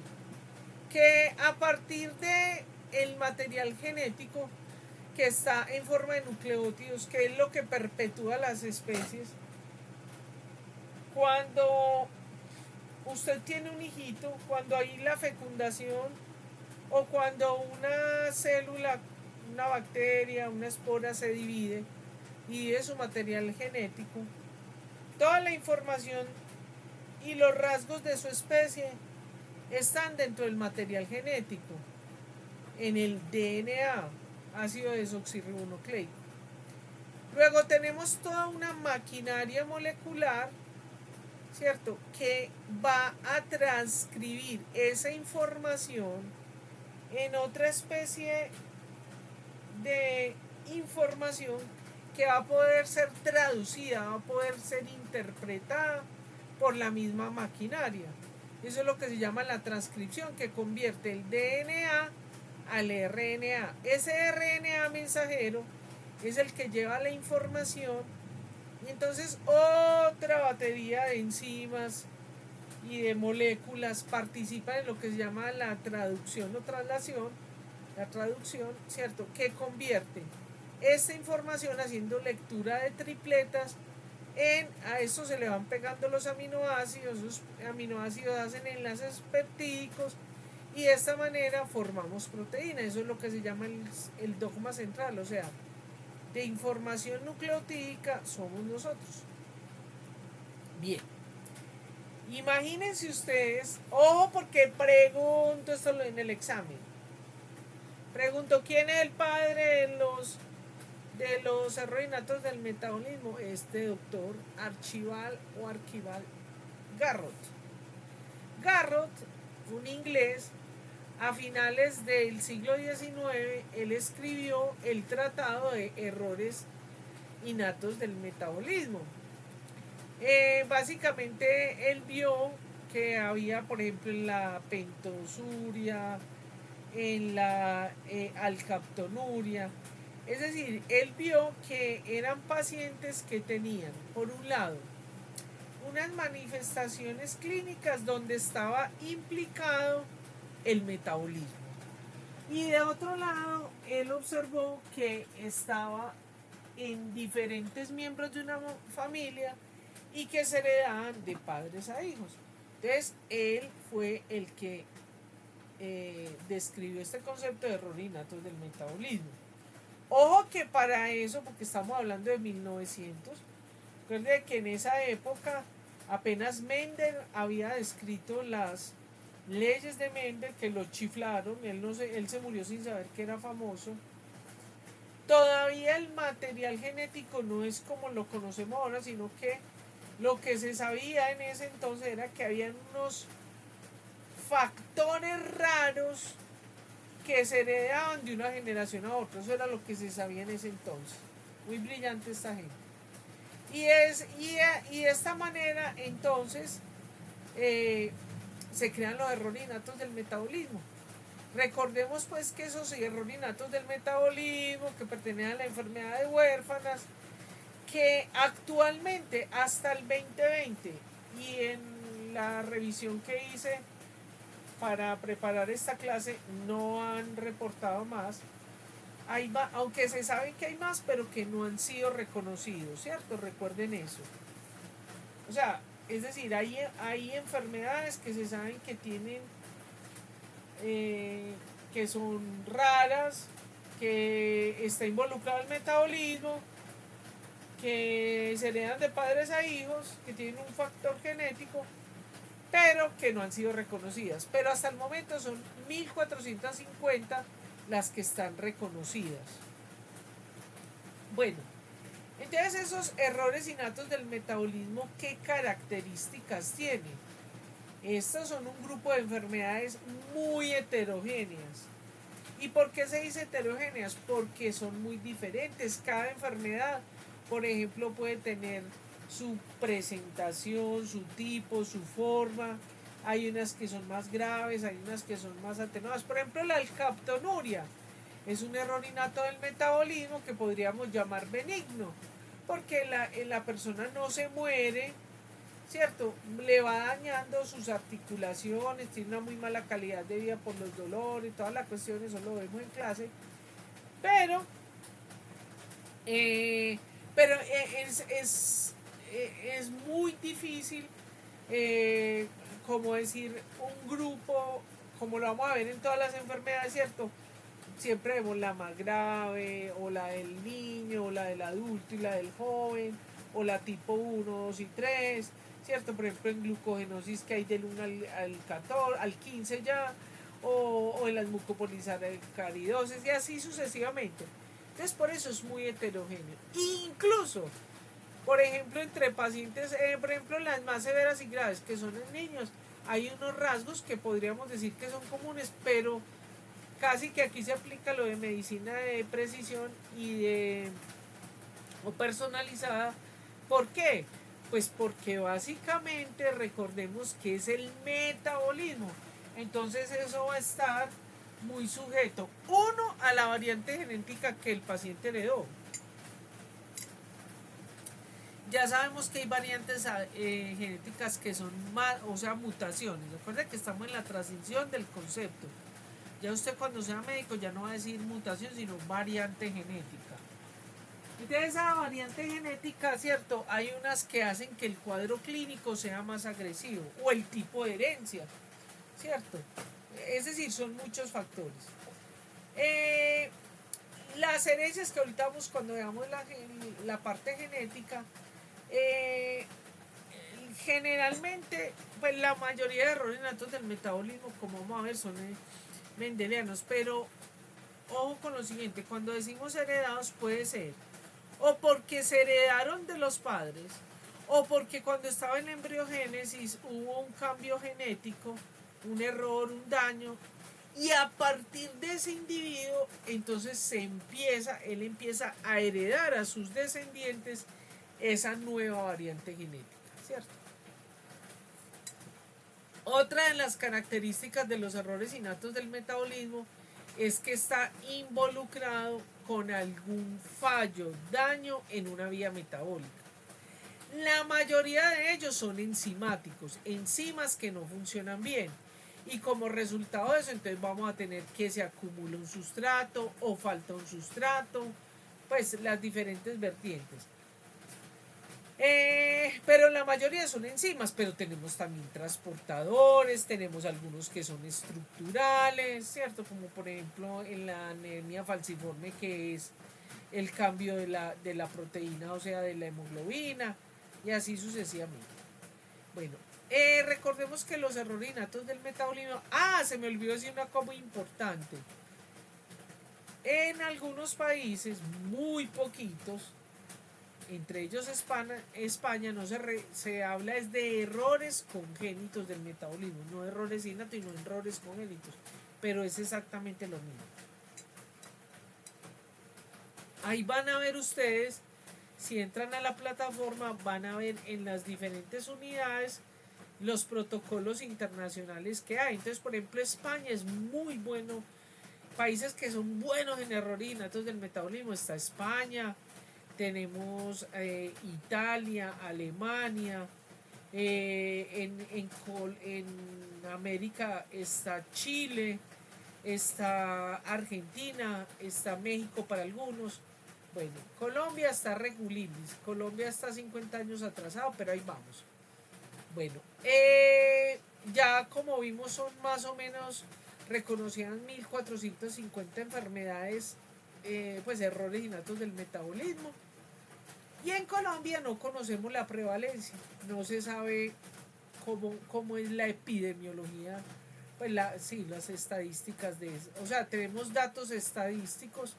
que a partir de el material genético que está en forma de nucleótidos, que es lo que perpetúa las especies, cuando usted tiene un hijito, cuando hay la fecundación o cuando una célula, una bacteria, una espora se divide y de su material genético, toda la información y los rasgos de su especie están dentro del material genético, en el DNA, ácido desoxirribonucleico. Luego tenemos toda una maquinaria molecular, ¿cierto?, que va a transcribir esa información en otra especie de información que va a poder ser traducida, va a poder ser interpretada por la misma maquinaria. Eso es lo que se llama la transcripción, que convierte el DNA al RNA. Ese RNA mensajero es el que lleva la información y entonces otra batería de enzimas y de moléculas participan en lo que se llama la traducción o traslación, la traducción, ¿cierto?, que convierte esta información haciendo lectura de tripletas a esto se le van pegando los aminoácidos, los aminoácidos hacen enlaces peptídicos y de esta manera formamos proteína. Eso es lo que se llama el dogma central, o sea, de información nucleotídica somos nosotros. Bien, imagínense ustedes, ojo porque pregunto esto en el examen, pregunto ¿quién es el padre de los errores innatos del metabolismo? Este doctor Archibald Garrod. Garrod, un inglés, a finales del siglo XIX, él escribió el tratado de errores innatos del metabolismo. Básicamente él vio que había, por ejemplo, en la pentosuria, en la alcaptonuria, es decir, él vio que eran pacientes que tenían, por un lado, unas manifestaciones clínicas donde estaba implicado el metabolismo. Y de otro lado, él observó que estaba en diferentes miembros de una familia y que se heredaban de padres a hijos. Entonces, él fue el que describió este concepto de errores innatos del metabolismo. Ojo que para eso, porque estamos hablando de 1900, recuerde que en esa época apenas Mendel había descrito las leyes de Mendel, que lo chiflaron, él se murió sin saber que era famoso. Todavía el material genético no es como lo conocemos ahora, sino que lo que se sabía en ese entonces era que había unos factores raros que se heredaban de una generación a otra. Eso era lo que se sabía en ese entonces. Muy brillante esta gente. Y de esta manera entonces se crean los errores innatos del metabolismo. Recordemos pues que esos errores innatos del metabolismo que pertenecen a la enfermedad de huérfanas, que actualmente hasta el 2020 y en la revisión que hice para preparar esta clase no han reportado más. Aunque se sabe que hay más, pero que no han sido reconocidos, ¿cierto? Recuerden eso. O sea, es decir, hay enfermedades que se saben que tienen, que son raras, que está involucrado el metabolismo, que se heredan de padres a hijos, que tienen un factor genético, pero que no han sido reconocidas. Pero hasta el momento son 1450 las que están reconocidas. Bueno, entonces esos errores innatos del metabolismo, ¿qué características tienen? Estos son un grupo de enfermedades muy heterogéneas. ¿Y por qué se dice heterogéneas? Porque son muy diferentes. Cada enfermedad, por ejemplo, puede tener su presentación, su tipo, su forma. Hay unas que son más graves, hay unas que son más atenuadas. Por ejemplo, la alcaptonuria es un error innato del metabolismo que podríamos llamar benigno, porque la persona no se muere ¿cierto? Le va dañando sus articulaciones, tiene una muy mala calidad de vida por los dolores, todas las cuestiones, eso lo vemos en clase, pero, eh, es muy difícil, eh, como decir, un grupo, como lo vamos a ver en todas las enfermedades, ¿cierto? Siempre vemos la más grave, o la del niño, o la del adulto y la del joven, o la tipo 1, 2 y 3, ¿cierto? Por ejemplo, en glucogenosis que hay del 1 al 14, al 15 ya, o en las mucopolisacaridosis y así sucesivamente. Entonces, por eso es muy heterogéneo. Incluso, por ejemplo, entre pacientes, por ejemplo, las más severas y graves, que son en niños, hay unos rasgos que podríamos decir que son comunes, pero casi que aquí se aplica lo de medicina de precisión y de o personalizada. ¿Por qué? Pues porque básicamente recordemos que es el metabolismo. Entonces eso va a estar muy sujeto, uno, a la variante genética que el paciente heredó. Ya sabemos que hay variantes genéticas que son más, o sea, mutaciones. Recuerden que estamos en la transición del concepto. Ya usted cuando sea médico ya no va a decir mutación, sino variante genética. Entonces esa variante genética, ¿cierto? Hay unas que hacen que el cuadro clínico sea más agresivo o el tipo de herencia, ¿cierto? Es decir, son muchos factores. Eh, las herencias que ahorita vamos cuando veamos la parte genética, eh, generalmente, pues la mayoría de errores natos del metabolismo, como vamos a ver, son mendelianos, pero ojo con lo siguiente, cuando decimos heredados puede ser o porque se heredaron de los padres, o porque cuando estaba en la embriogénesis hubo un cambio genético, un error, un daño, y a partir de ese individuo, entonces él empieza a heredar a sus descendientes esa nueva variante genética, ¿cierto? Otra de las características de los errores innatos del metabolismo es que está involucrado con algún fallo, daño en una vía metabólica. La mayoría de ellos son enzimáticos, enzimas que no funcionan bien. Y como resultado de eso, entonces vamos a tener que se acumula un sustrato o falta un sustrato, pues las diferentes vertientes. Pero la mayoría son enzimas, pero tenemos también transportadores, tenemos algunos que son estructurales, ¿cierto? Como por ejemplo en la anemia falciforme, que es el cambio de la proteína, o sea, de la hemoglobina, y así sucesivamente. Bueno, recordemos que los errores innatos del metabolismo... Ah, se me olvidó decir una cosa muy importante. En algunos países, muy poquitos, entre ellos España no se habla es de errores congénitos del metabolismo, no errores innatos, sino errores congénitos, pero es exactamente lo mismo. Ahí van a ver ustedes, si entran a la plataforma, van a ver en las diferentes unidades los protocolos internacionales que hay. Entonces, por ejemplo, España es muy bueno, países que son buenos en errores innatos del metabolismo, está España, tenemos Italia, Alemania, en América está Chile, está Argentina, está México para algunos. Bueno, Colombia está regulinis, Colombia está 50 años atrasado, pero ahí vamos. Bueno, ya como vimos son más o menos reconocidas 1450 enfermedades, pues errores innatos del metabolismo. Y en Colombia no conocemos la prevalencia, no se sabe cómo es la epidemiología, pues sí, las estadísticas de eso. O sea, tenemos datos estadísticos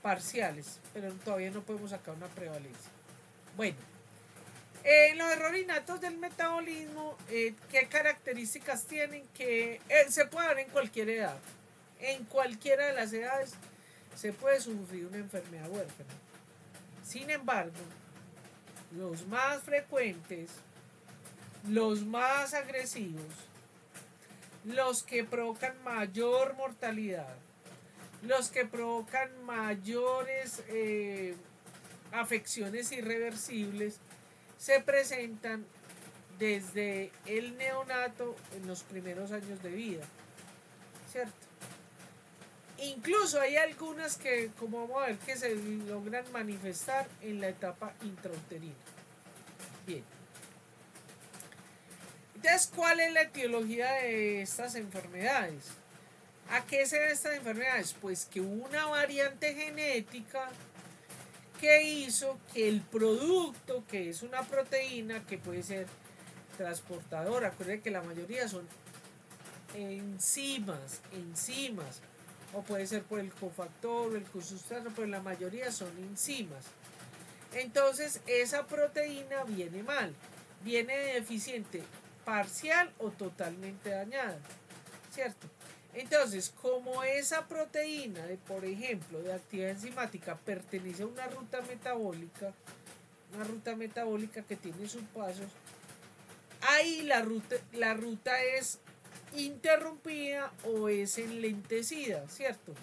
parciales, pero todavía no podemos sacar una prevalencia. Bueno, los errores innatos del metabolismo, ¿qué características tienen? Que se puede dar en cualquier edad. En cualquiera de las edades se puede sufrir una enfermedad huérfana. Sin embargo, los más frecuentes, los más agresivos, los que provocan mayor mortalidad, los que provocan mayores afecciones irreversibles, se presentan desde el neonato en los primeros años de vida, ¿cierto? Incluso hay algunas que, como vamos a ver, que se logran manifestar en la etapa intrauterina. Bien. Entonces, ¿cuál es la etiología de estas enfermedades? ¿A qué se deben estas enfermedades? Pues que hubo una variante genética que hizo que el producto, que es una proteína que puede ser transportadora, acuérdense que la mayoría son enzimas, o puede ser por el cofactor o el cosustrato, pero la mayoría son enzimas. Entonces esa proteína viene mal, viene deficiente, parcial o totalmente dañada, ¿cierto? Entonces, como esa proteína, por ejemplo, de actividad enzimática, pertenece a una ruta metabólica que tiene sus pasos, ahí la ruta es interrumpida o es enlentecida, ¿cierto?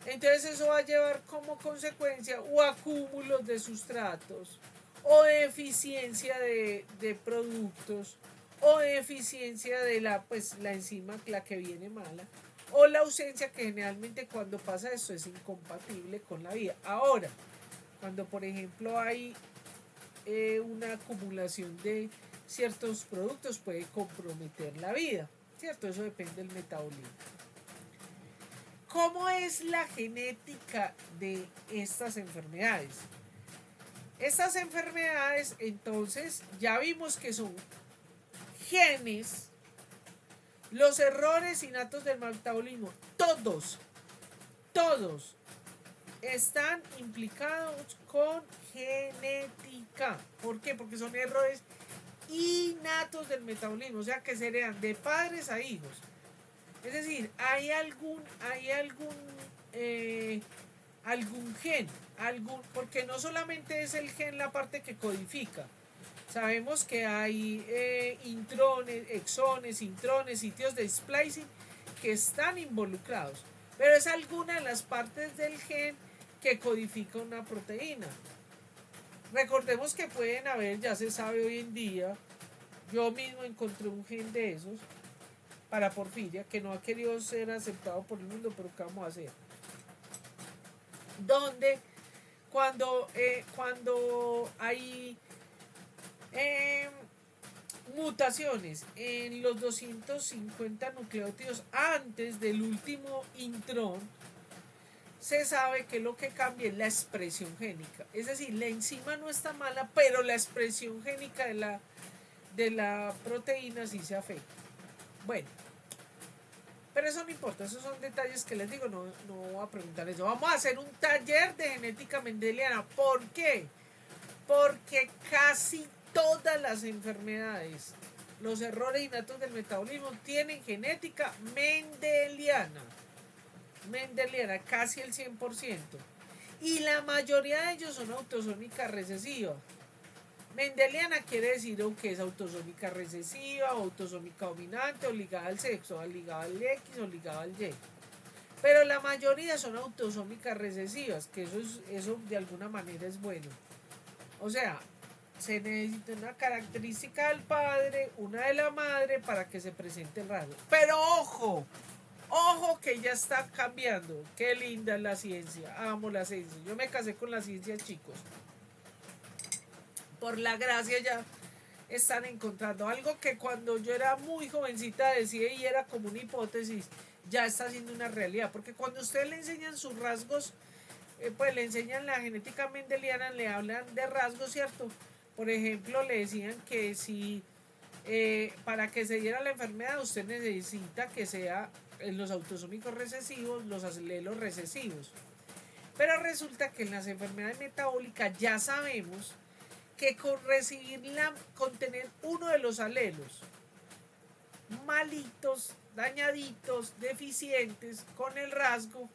Entonces eso va a llevar como consecuencia o acúmulos de sustratos, o deficiencia de productos, o deficiencia de la enzima, la que viene mala, o la ausencia, que generalmente cuando pasa esto es incompatible con la vida. Ahora, cuando por ejemplo hay una acumulación de ciertos productos, puede comprometer la vida, ¿cierto? Eso depende del metabolismo. ¿Cómo es la genética de estas enfermedades? Estas enfermedades, entonces, ya vimos que son genes, los errores innatos del metabolismo, todos están implicados con genética. ¿Por qué? Porque son errores innatos del metabolismo, o sea que se heredan de padres a hijos. Es decir, hay algún gen, porque no solamente es el gen la parte que codifica. Sabemos que hay intrones, exones, intrones, sitios de splicing que están involucrados, pero es alguna de las partes del gen que codifica una proteína. Recordemos que pueden haber, ya se sabe hoy en día, yo mismo encontré un gen de esos para porfiria que no ha querido ser aceptado por el mundo, pero ¿qué vamos a hacer? Donde cuando hay mutaciones en los 250 nucleótidos antes del último intrón, se sabe que lo que cambia es la expresión génica. Es decir, la enzima no está mala, pero la expresión génica de la proteína sí se afecta. Bueno, pero eso no importa, esos son detalles que les digo, no voy a preguntar eso. Vamos a hacer un taller de genética mendeliana. ¿Por qué? Porque casi todas las enfermedades, los errores innatos del metabolismo, tienen genética mendeliana, casi el 100%. Y la mayoría de ellos son autosómica recesiva. Mendeliana quiere decir que es autosómica recesiva, autosómica dominante, o ligada al sexo, o ligada al X o ligada al Y. Pero la mayoría son autosómicas recesivas, que eso de alguna manera es bueno. O sea, se necesita una característica del padre, una de la madre, para que se presente el rasgo. Pero ojo que ya está cambiando. Qué linda es la ciencia. Amo la ciencia. Yo me casé con la ciencia, chicos. Por la gracia ya están encontrando algo que cuando yo era muy jovencita decía y era como una hipótesis, ya está siendo una realidad. Porque cuando ustedes le enseñan sus rasgos, pues le enseñan la genética mendeliana, le hablan de rasgos, ¿cierto? Por ejemplo, le decían que si para que se diera la enfermedad usted necesita que sea en los autosómicos recesivos, los alelos recesivos. Pero resulta que en las enfermedades metabólicas ya sabemos que con tener uno de los alelos malitos, dañaditos, deficientes, con el rasgo,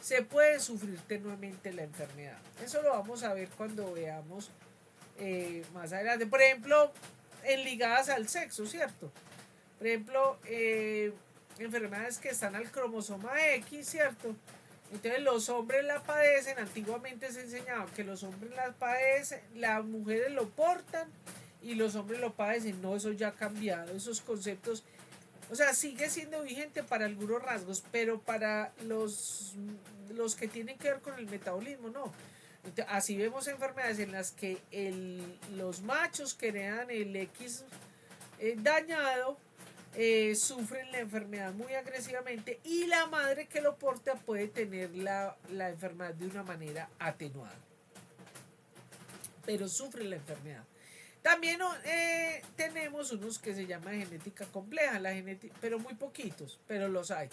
se puede sufrir tenuamente la enfermedad. Eso lo vamos a ver cuando veamos más adelante. Por ejemplo, ligadas al sexo, ¿cierto? Por ejemplo, enfermedades que están al cromosoma X, ¿cierto? Entonces los hombres la padecen. Antiguamente se enseñaba que los hombres la padecen, las mujeres lo portan y los hombres lo padecen. No, eso ya ha cambiado, esos conceptos, o sea, sigue siendo vigente para algunos rasgos, pero para los que tienen que ver con el metabolismo, no. Así vemos enfermedades en las que los machos que heredan el X dañado sufren la enfermedad muy agresivamente y la madre que lo porta puede tener la enfermedad de una manera atenuada, pero sufre la enfermedad. También tenemos unos que se llama genética compleja, pero muy poquitos, pero los hay.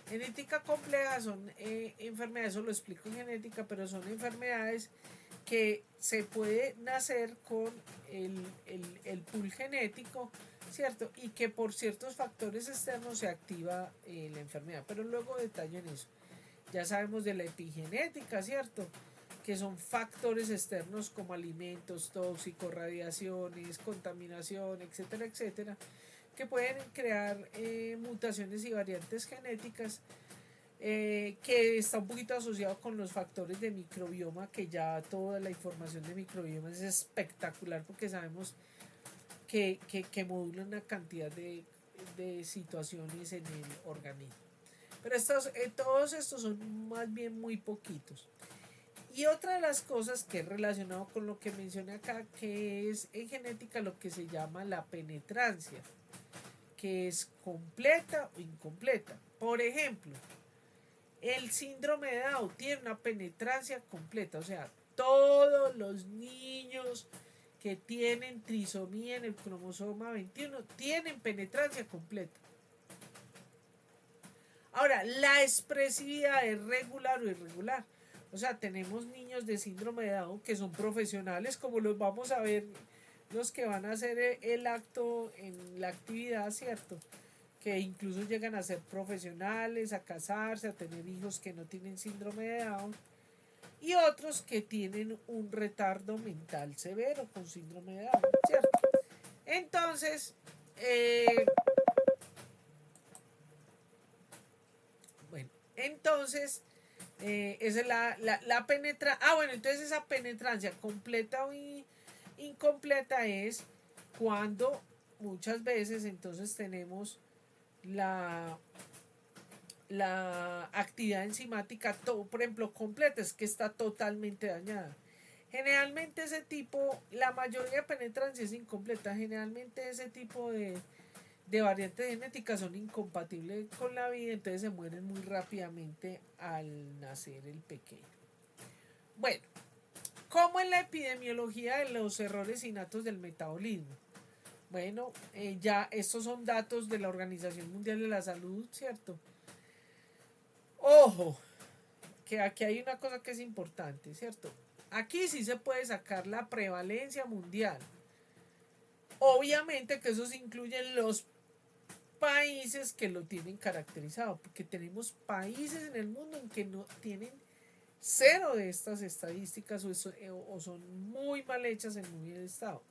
Genética compleja son enfermedades, eso lo explico en genética, pero son enfermedades que se puede nacer con el pool genético, ¿cierto? Y que por ciertos factores externos se activa la enfermedad, pero luego detallo en eso. Ya sabemos de la epigenética, ¿cierto? Que son factores externos como alimentos tóxicos, radiaciones, contaminación, etcétera, etcétera, que pueden crear mutaciones y variantes genéticas que está un poquito asociado con los factores de microbioma, que ya toda la información de microbioma es espectacular porque sabemos que modulan una cantidad de situaciones en el organismo. Pero todos estos son más bien muy poquitos. Y otra de las cosas que es relacionado con lo que mencioné acá, que es en genética lo que se llama la penetrancia, que es completa o incompleta. Por ejemplo, el síndrome de Down tiene una penetrancia completa, o sea, todos los niños que tienen trisomía en el cromosoma 21 tienen penetrancia completa. Ahora, la expresividad es regular o irregular. O sea, tenemos niños de síndrome de Down que son profesionales, como los vamos a ver, los que van a hacer el acto en la actividad, ¿cierto? Que incluso llegan a ser profesionales, a casarse, a tener hijos que no tienen síndrome de Down. Y otros que tienen un retardo mental severo con síndrome de Down, ¿cierto? Entonces, esa es la penetrancia. Bueno, entonces esa penetrancia completa o incompleta es cuando muchas veces entonces tenemos la actividad enzimática, por ejemplo, completa, es que está totalmente dañada. Generalmente ese tipo, la mayoría de penetrancia es incompleta, generalmente ese tipo de variantes genéticas son incompatibles con la vida, entonces se mueren muy rápidamente al nacer el pequeño. Bueno, ¿cómo es la epidemiología de los errores innatos del metabolismo? Bueno, ya estos son datos de la Organización Mundial de la Salud, ¿cierto? Ojo, que aquí hay una cosa que es importante, ¿cierto? Aquí sí se puede sacar la prevalencia mundial. Obviamente que esos incluyen los países que lo tienen caracterizado, porque tenemos países en el mundo en que no tienen cero de estas estadísticas o son muy mal hechas en muy bien estado.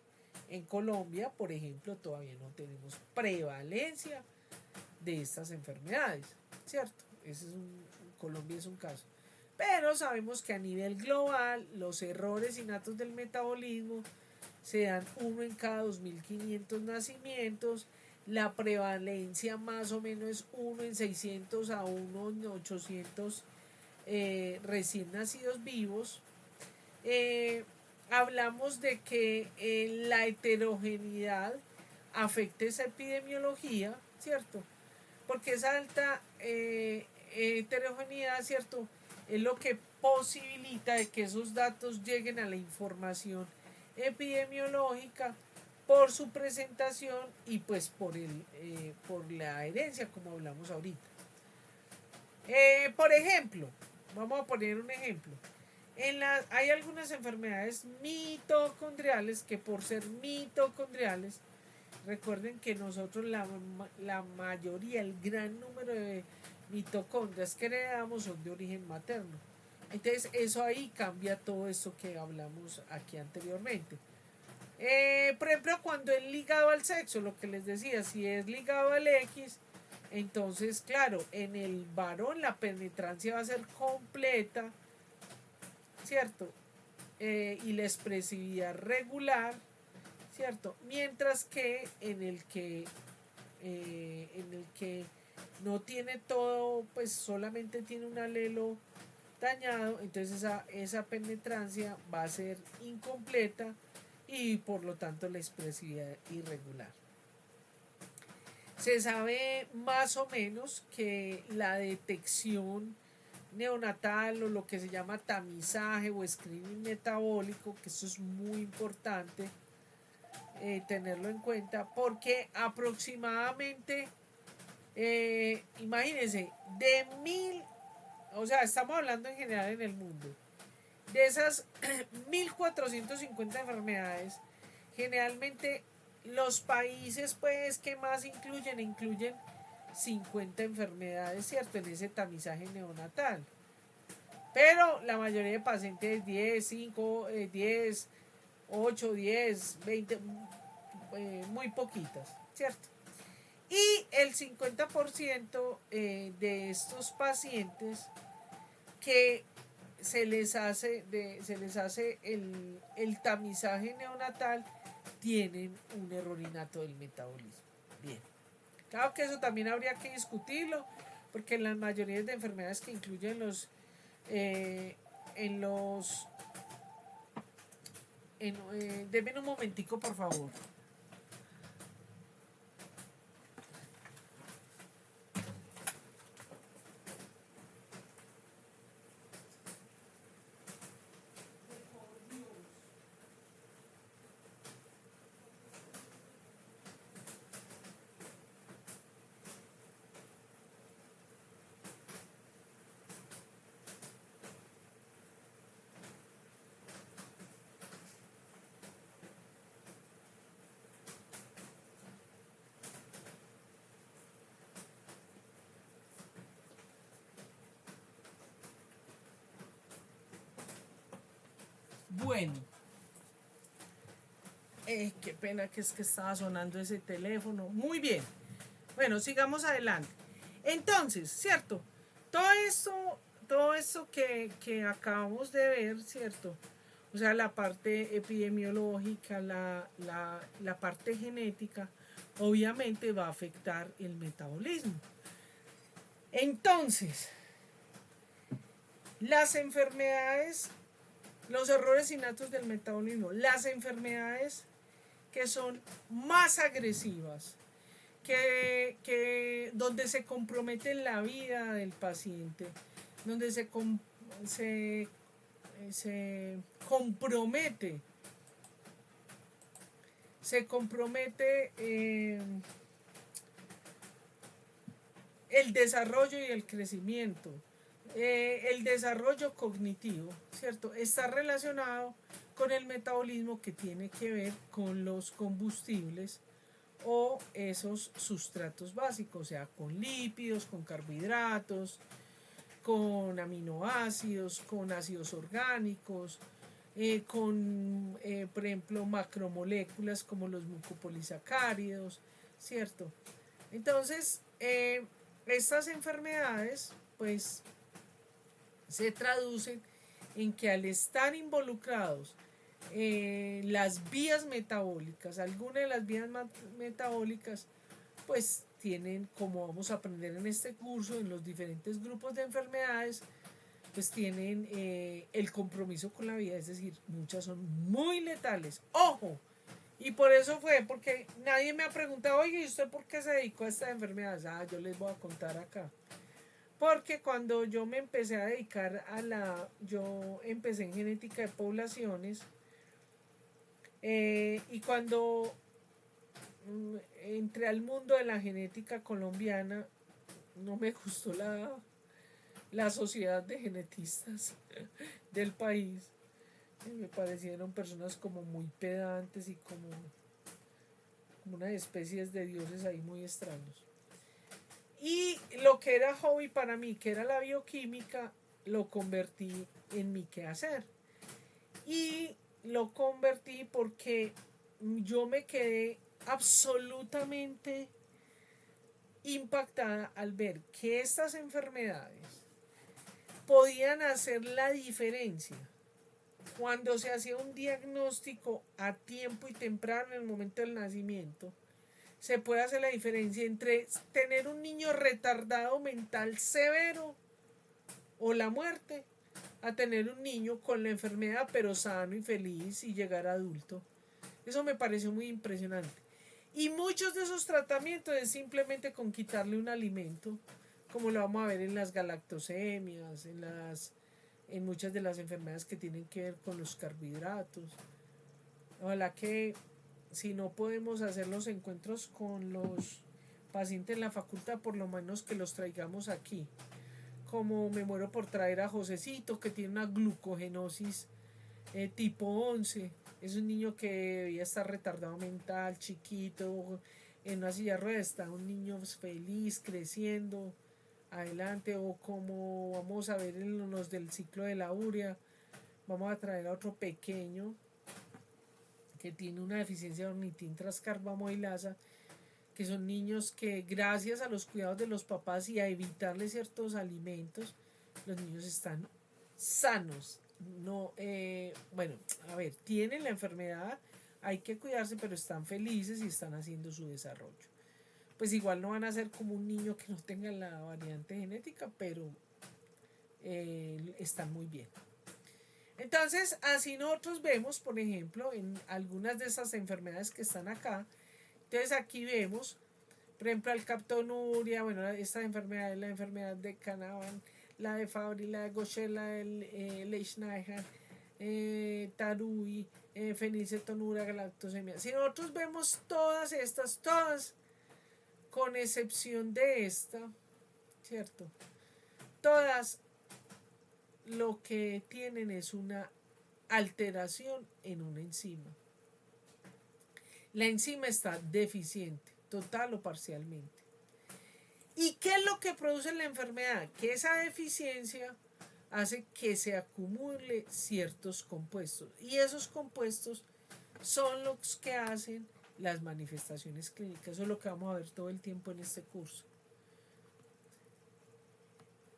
En Colombia, por ejemplo, todavía no tenemos prevalencia de estas enfermedades, ¿cierto? Colombia es un caso. Pero sabemos que a nivel global los errores innatos del metabolismo se dan uno en cada 2.500 nacimientos. La prevalencia más o menos es 1 en 600 a 1 en 800 recién nacidos vivos. Hablamos de que la heterogeneidad afecta esa epidemiología, ¿cierto? Porque esa alta heterogeneidad, ¿cierto? Es lo que posibilita de que esos datos lleguen a la información epidemiológica por su presentación y pues por la herencia, como hablamos ahorita. Por ejemplo, vamos a poner un ejemplo. Hay algunas enfermedades mitocondriales que por ser mitocondriales, recuerden que nosotros la mayoría, el gran número de mitocondrias que heredamos son de origen materno. Entonces eso ahí cambia todo esto que hablamos aquí anteriormente. Por ejemplo, cuando es ligado al sexo, lo que les decía, si es ligado al X, entonces claro, en el varón la penetrancia va a ser completa, ¿cierto? Y la expresividad regular, ¿cierto? Mientras que en el que no tiene todo, pues solamente tiene un alelo dañado, entonces esa penetrancia va a ser incompleta y por lo tanto la expresividad irregular. Se sabe más o menos que la detección neonatal o lo que se llama tamizaje o screening metabólico, que eso es muy importante tenerlo en cuenta, porque aproximadamente, imagínense, de 1000, o sea, estamos hablando en general en el mundo, de esas 1450 enfermedades, generalmente los países pues que más incluyen 50 enfermedades, ¿cierto? En ese tamizaje neonatal. Pero la mayoría de pacientes 10, 5, 10, 8, 10, 20, muy poquitas, ¿cierto? Y el 50% de estos pacientes que se les hace el tamizaje neonatal tienen un error innato del metabolismo. Bien. Claro que eso también habría que discutirlo, porque en la mayoría de enfermedades que incluyen denme un momentico, por favor. Bueno, qué pena que es que estaba sonando ese teléfono. Muy bien. Bueno, sigamos adelante. Entonces, ¿cierto? Todo esto que acabamos de ver, ¿cierto? O sea, la parte epidemiológica, la parte genética, obviamente va a afectar el metabolismo. Entonces, las enfermedades, los errores innatos del metabolismo, las enfermedades que son más agresivas, donde se compromete la vida del paciente, donde se compromete el desarrollo y el crecimiento, el desarrollo cognitivo, ¿cierto? Está relacionado con el metabolismo, que tiene que ver con los combustibles o esos sustratos básicos, o sea, con lípidos, con carbohidratos, con aminoácidos, con ácidos orgánicos, por ejemplo, macromoléculas como los mucopolisacáridos, ¿cierto? Entonces, estas enfermedades, pues, se traducen en que al estar involucrados las vías metabólicas, algunas de las vías metabólicas, pues tienen, como vamos a aprender en este curso, en los diferentes grupos de enfermedades, pues tienen el compromiso con la vida, es decir, muchas son muy letales. ¡Ojo! Y por eso fue, porque nadie me ha preguntado, oye, ¿y usted por qué se dedicó a esta enfermedad? Ah, yo les voy a contar acá. Porque cuando yo me empecé a dedicar yo empecé en genética de poblaciones, y cuando entré al mundo de la genética colombiana, no me gustó la sociedad de genetistas del país. Me parecieron personas como muy pedantes y como unas especies de dioses ahí muy extraños. Y lo que era hobby para mí, que era la bioquímica, lo convertí en mi quehacer. Y lo convertí porque yo me quedé absolutamente impactada al ver que estas enfermedades podían hacer la diferencia cuando se hacía un diagnóstico a tiempo y temprano en el momento del nacimiento, se puede hacer la diferencia entre tener un niño retardado mental severo o la muerte, a tener un niño con la enfermedad pero sano y feliz y llegar a adulto. Eso me pareció muy impresionante. Y muchos de esos tratamientos es simplemente con quitarle un alimento, como lo vamos a ver en las galactosemias, en muchas de las enfermedades que tienen que ver con los carbohidratos. Ojalá que si no podemos hacer los encuentros con los pacientes en la facultad, por lo menos que los traigamos aquí. Como me muero por traer a Josecito, que tiene una glucogenosis tipo 11. Es un niño que debía estar retardado mental, chiquito, en una silla de ruedas. Está un niño feliz, creciendo, adelante. O como vamos a ver en los del ciclo de la urea, vamos a traer a otro pequeño que tiene una deficiencia de ornitin transcarbamilasa, que son niños que gracias a los cuidados de los papás y a evitarle ciertos alimentos, los niños están sanos. No, bueno, a ver, tienen la enfermedad, hay que cuidarse, pero están felices y están haciendo su desarrollo. Pues igual no van a ser como un niño que no tenga la variante genética, pero están muy bien. Entonces, así nosotros vemos, por ejemplo, en algunas de esas enfermedades que están acá. Entonces aquí vemos, por ejemplo, alcaptonuria, bueno, esta enfermedad es la enfermedad de Canavan, la de Fabry, la de Gaucher, la de Leishnager, Tarui, fenilcetonuria, galactosemia. Si nosotros vemos todas estas, todas, con excepción de esta, ¿cierto? Todas lo que tienen es una alteración en una enzima. La enzima está deficiente, total o parcialmente. ¿Y qué es lo que produce la enfermedad? Que esa deficiencia hace que se acumule ciertos compuestos. Y esos compuestos son los que hacen las manifestaciones clínicas. Eso es lo que vamos a ver todo el tiempo en este curso.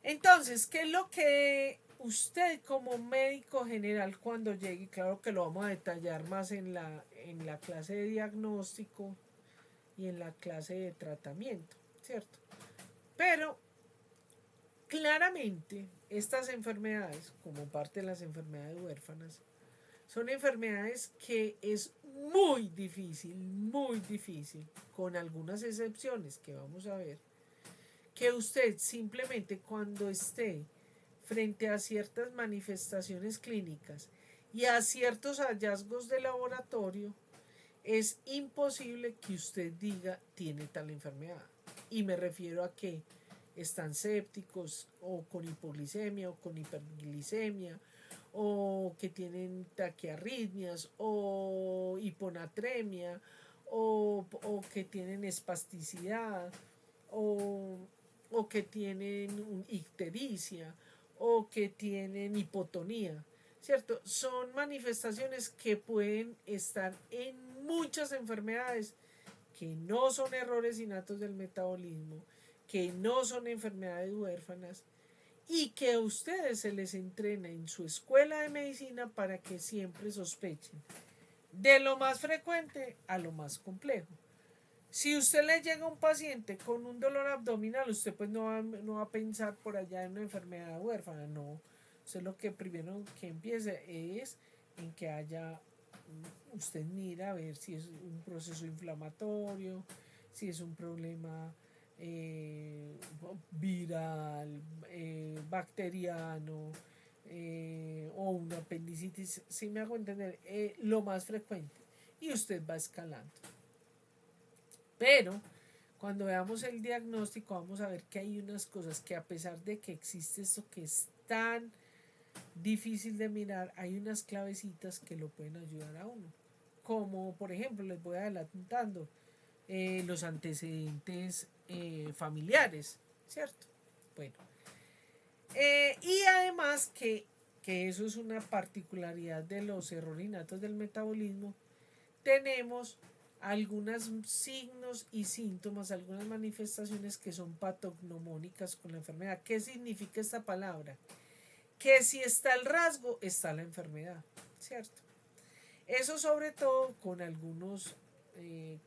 Entonces, ¿qué es lo que usted como médico general cuando llegue? Claro que lo vamos a detallar más en la clase de diagnóstico y en la clase de tratamiento, ¿cierto? Pero claramente estas enfermedades, como parte de las enfermedades huérfanas, son enfermedades que es muy difícil, con algunas excepciones que vamos a ver, que usted simplemente cuando esté frente a ciertas manifestaciones clínicas y a ciertos hallazgos de laboratorio, es imposible que usted diga tiene tal enfermedad. Y me refiero a que están sépticos o con hipoglicemia o con hiperglicemia o que tienen taquiarritmias o hiponatremia o que tienen espasticidad o que tienen ictericia o que tienen hipotonía, ¿cierto? Son manifestaciones que pueden estar en muchas enfermedades que no son errores innatos del metabolismo, que no son enfermedades huérfanas y que a ustedes se les entrena en su escuela de medicina para que siempre sospechen de lo más frecuente a lo más complejo. Si usted le llega a un paciente con un dolor abdominal, usted pues no va a pensar por allá en una enfermedad huérfana, no. Usted lo que primero que empiece es en que haya, usted mira a ver si es un proceso inflamatorio, si es un problema viral, bacteriano o una apendicitis, si me hago entender, lo más frecuente. Y usted va escalando. Pero cuando veamos el diagnóstico vamos a ver que hay unas cosas que a pesar de que existe esto que es tan difícil de mirar, hay unas clavecitas que lo pueden ayudar a uno. Como por ejemplo, les voy adelantando, los antecedentes familiares, ¿cierto? Bueno, y además que eso es una particularidad de los errores innatos del metabolismo, tenemos algunos signos y síntomas, algunas manifestaciones que son patognomónicas con la enfermedad. ¿Qué significa esta palabra? que si está el rasgo, está la enfermedad, ¿cierto? Eso sobre todo con algunos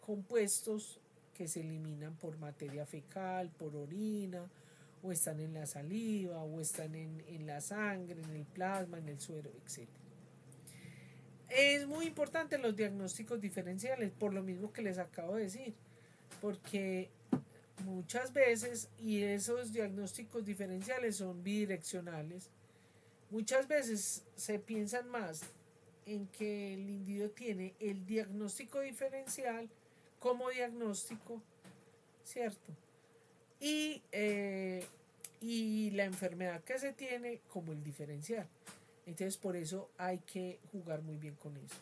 compuestos que se eliminan por materia fecal, por orina, o están en la saliva, o están en la sangre, en el plasma, en el suero, etc. Es muy importante los diagnósticos diferenciales, por lo mismo que les acabo de decir, porque muchas veces, y esos diagnósticos diferenciales son bidireccionales, muchas veces se piensan más en que el individuo tiene el diagnóstico diferencial como diagnóstico, ¿cierto? Y la enfermedad que se tiene como el diferencial. Entonces por eso hay que jugar muy bien con eso.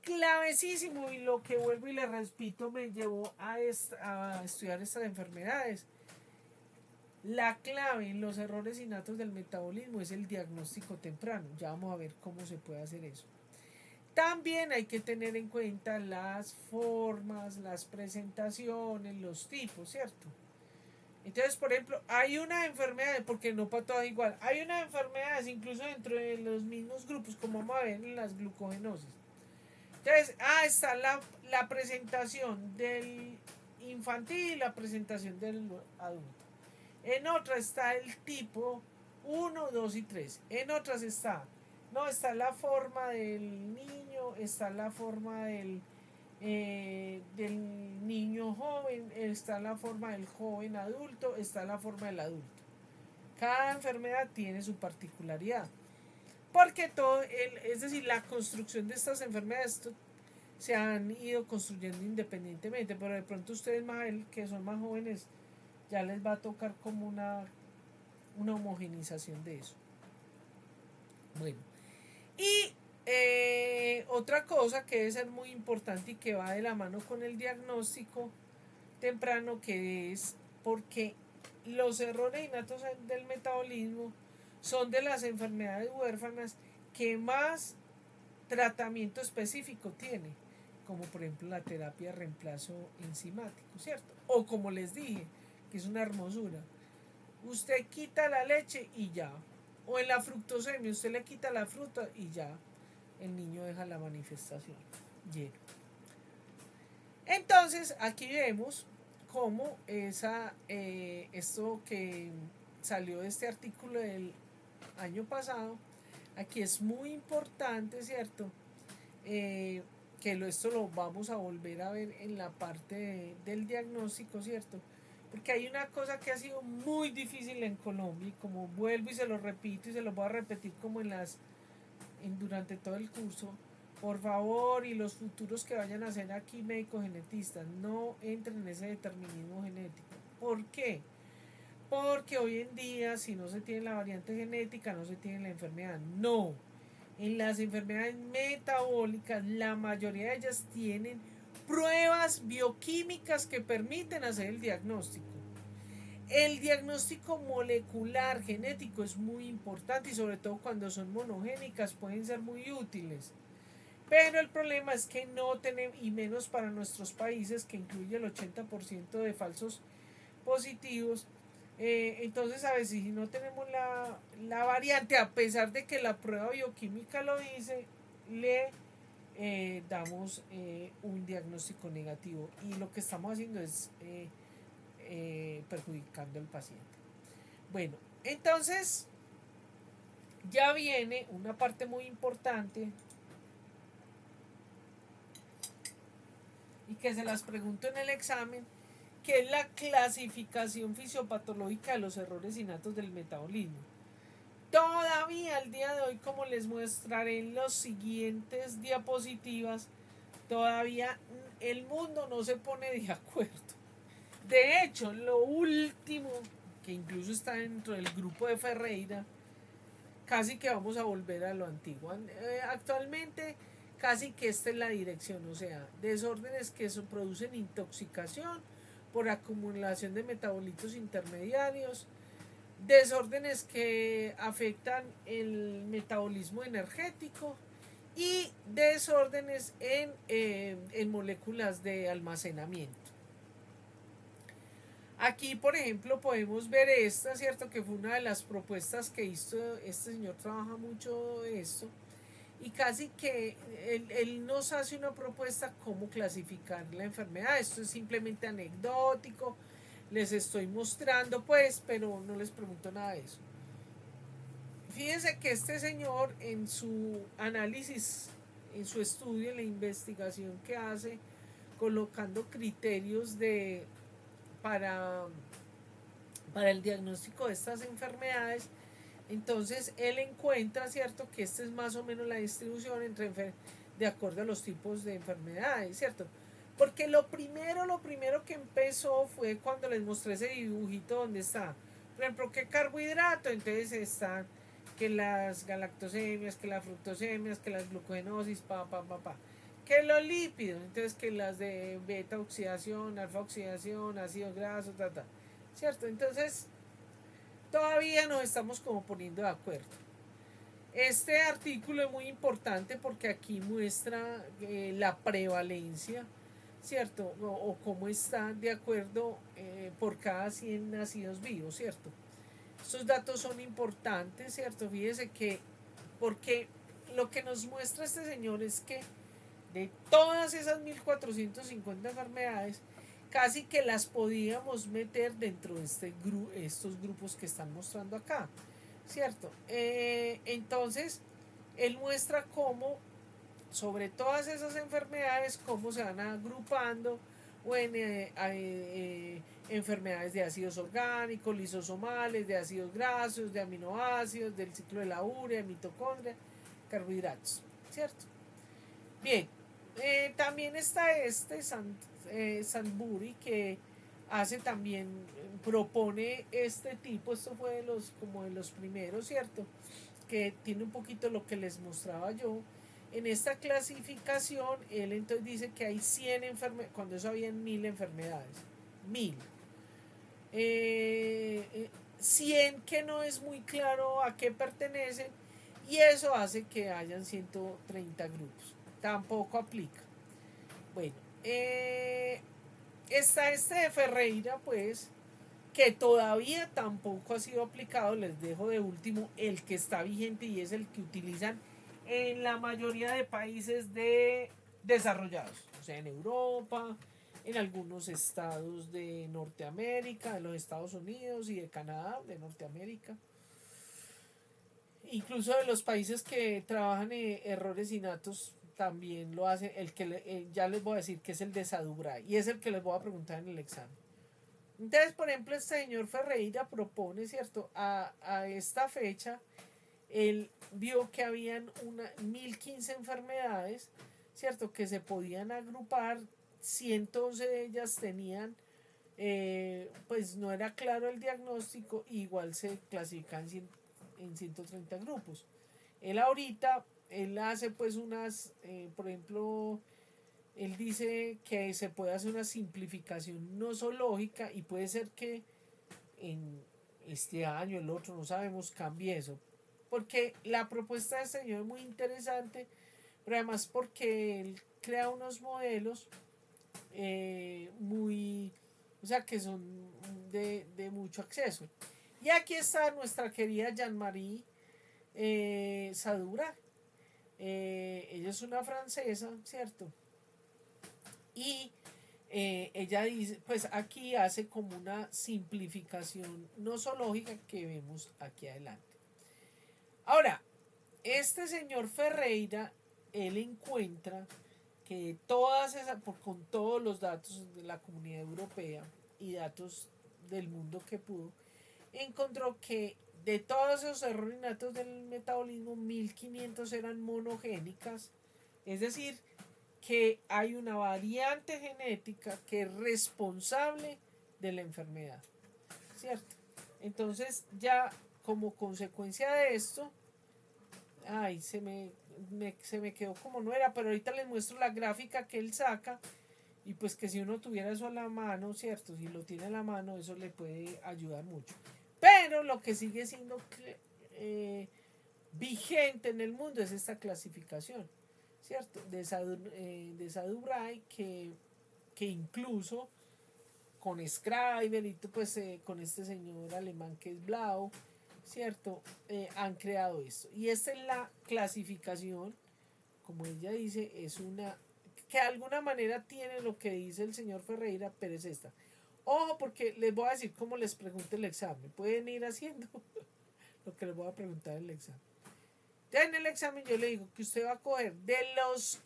Clavecísimo, y lo que vuelvo y le repito me llevó a estudiar estas enfermedades. La clave en los errores innatos del metabolismo es el diagnóstico temprano. Ya vamos a ver cómo se puede hacer eso. También hay que tener en cuenta las formas, las presentaciones, los tipos, ¿cierto? Entonces, por ejemplo, hay una enfermedad, porque no para todas igual, hay una enfermedad incluso dentro de los mismos grupos, como vamos a ver en las glucogenosis. Entonces, está la presentación del infantil y la presentación del adulto. En otra está el tipo 1, 2 y 3. En otras está la forma del niño, está la forma del niño joven, está la forma del joven adulto, está la forma del adulto. Cada enfermedad tiene su particularidad. Porque es decir, la construcción de estas enfermedades se han ido construyendo independientemente, pero de pronto ustedes que son más jóvenes ya les va a tocar como una homogenización de eso. Bueno, y otra cosa que debe ser muy importante y que va de la mano con el diagnóstico temprano, que es porque los errores innatos del metabolismo son de las enfermedades huérfanas que más tratamiento específico tiene, como por ejemplo la terapia de reemplazo enzimático, ¿cierto? O como les dije, que es una hermosura, usted quita la leche y ya, o en la fructosemia usted le quita la fruta y ya el niño deja la manifestación lleno. Entonces aquí vemos cómo esto que salió de este artículo del año pasado, aquí es muy importante, ¿cierto? Que esto lo vamos a volver a ver en la parte del diagnóstico, ¿cierto? Porque hay una cosa que ha sido muy difícil en Colombia, y como vuelvo y se lo repito y se lo voy a repetir como durante todo el curso, por favor, y los futuros que vayan a ser aquí médicos genetistas, no entren en ese determinismo genético. ¿Por qué? Porque hoy en día, si no se tiene la variante genética, no se tiene la enfermedad. No. En las enfermedades metabólicas, la mayoría de ellas tienen pruebas bioquímicas que permiten hacer el diagnóstico. El diagnóstico molecular genético es muy importante, y sobre todo cuando son monogénicas pueden ser muy útiles. Pero el problema es que no tenemos, y menos para nuestros países, que incluye el 80% de falsos positivos. Entonces, a veces si no tenemos la variante, a pesar de que la prueba bioquímica lo dice, le damos un diagnóstico negativo, y lo que estamos haciendo es perjudicando al paciente. Bueno, entonces ya viene una parte muy importante, y que se las pregunto en el examen, que es la clasificación fisiopatológica de los errores innatos del metabolismo. Todavía al día de hoy, como les mostraré en los siguientes diapositivas, todavía el mundo no se pone de acuerdo. De hecho, lo último, que incluso está dentro del grupo de Ferreira, casi que vamos a volver a lo antiguo. Actualmente casi que esta es la dirección, o sea, desórdenes que producen intoxicación por acumulación de metabolitos intermediarios, desórdenes que afectan el metabolismo energético, y desórdenes en moléculas de almacenamiento. Aquí, por ejemplo, podemos ver esta, ¿cierto? Que fue una de las propuestas que hizo este señor, trabaja mucho esto. Y casi que él nos hace una propuesta cómo clasificar la enfermedad. Esto es simplemente anecdótico, les estoy mostrando pues, pero no les pregunto nada de eso. Fíjense que este señor en su análisis, en su estudio, en la investigación que hace, colocando criterios para, para el diagnóstico de estas enfermedades, entonces él encuentra, ¿cierto?, que esta es más o menos la distribución de acuerdo a los tipos de enfermedades, ¿cierto? Porque lo primero que empezó fue cuando les mostré ese dibujito donde está, por ejemplo, qué carbohidrato, entonces están que las galactosemias, que las fructosemias, que las glucogenosis, que los lípidos, entonces que las de beta oxidación, alfa oxidación, ácidos grasos, ¿cierto? Entonces todavía nos estamos como poniendo de acuerdo. Este artículo es muy importante porque aquí muestra la prevalencia, ¿cierto? O cómo está de acuerdo por cada 100 nacidos vivos, ¿cierto? Estos datos son importantes, ¿cierto? Fíjese que, porque lo que nos muestra este señor es que de todas esas 1450 enfermedades, casi que las podíamos meter dentro de estos grupos que están mostrando acá, ¿cierto? Entonces, él muestra cómo, sobre todas esas enfermedades, cómo se van agrupando o en enfermedades de ácidos orgánicos, lisosomales, de ácidos grasos, de aminoácidos, del ciclo de la urea, de mitocondria, carbohidratos, ¿cierto? Bien, también está Sandbury, que hace también, propone este tipo, esto fue como de los primeros, ¿cierto? Que tiene un poquito lo que les mostraba yo. En esta clasificación, él entonces dice que hay 100 enfermedades, cuando eso habían 1000 enfermedades. 1000. 100 que no es muy claro a qué pertenecen, y eso hace que hayan 130 grupos. Tampoco aplica. Bueno, está este de Ferreira, pues, que todavía tampoco ha sido aplicado. Les dejo de último el que está vigente y es el que utilizan en la mayoría de países desarrollados, o sea, en Europa, en algunos estados de Norteamérica, de los Estados Unidos y de Canadá, de Norteamérica, incluso de los países que trabajan en errores innatos también lo hace. El que ya les voy a decir que es el de Sadubray y es el que les voy a preguntar en el examen. Entonces, por ejemplo, este señor Ferreira propone, ¿cierto? A esta fecha, él vio que habían 1015 enfermedades, ¿cierto? Que se podían agrupar, 111 de ellas tenían, pues no era claro el diagnóstico, igual se clasifican en 130 grupos. Él ahorita, él hace pues por ejemplo, él dice que se puede hacer una simplificación nosológica y puede ser que en este año, el otro, no sabemos, cambie eso. Porque la propuesta de este señor es muy interesante, pero además porque él crea unos modelos o sea, que son de mucho acceso. Y aquí está nuestra querida Jean-Marie Sadura. Ella es una francesa, ¿cierto? Y ella dice, pues aquí hace como una simplificación nosológica que vemos aquí adelante. Ahora, este señor Ferreira, él encuentra que con todos los datos de la Comunidad Europea y datos del mundo que pudo, encontró que de todos esos errores innatos del metabolismo, 1500 eran monogénicas, es decir, que hay una variante genética que es responsable de la enfermedad, ¿cierto? Entonces ya como consecuencia de esto, se me quedó como no era, pero ahorita les muestro la gráfica que él saca, y pues que si uno tuviera eso a la mano, ¿cierto? Si lo tiene a la mano, eso le puede ayudar mucho. Pero lo que sigue siendo vigente en el mundo es esta clasificación, ¿cierto? De Sadubray, que incluso con Scriber y pues con este señor alemán que es Blau, ¿cierto? Han creado esto. Y esta es la clasificación, como ella dice, es una que de alguna manera tiene lo que dice el señor Ferreira, pero es esta. Ojo, porque les voy a decir cómo les pregunte el examen. Pueden ir haciendo lo que les voy a preguntar en el examen. Ya en el examen yo le digo que usted va a coger de las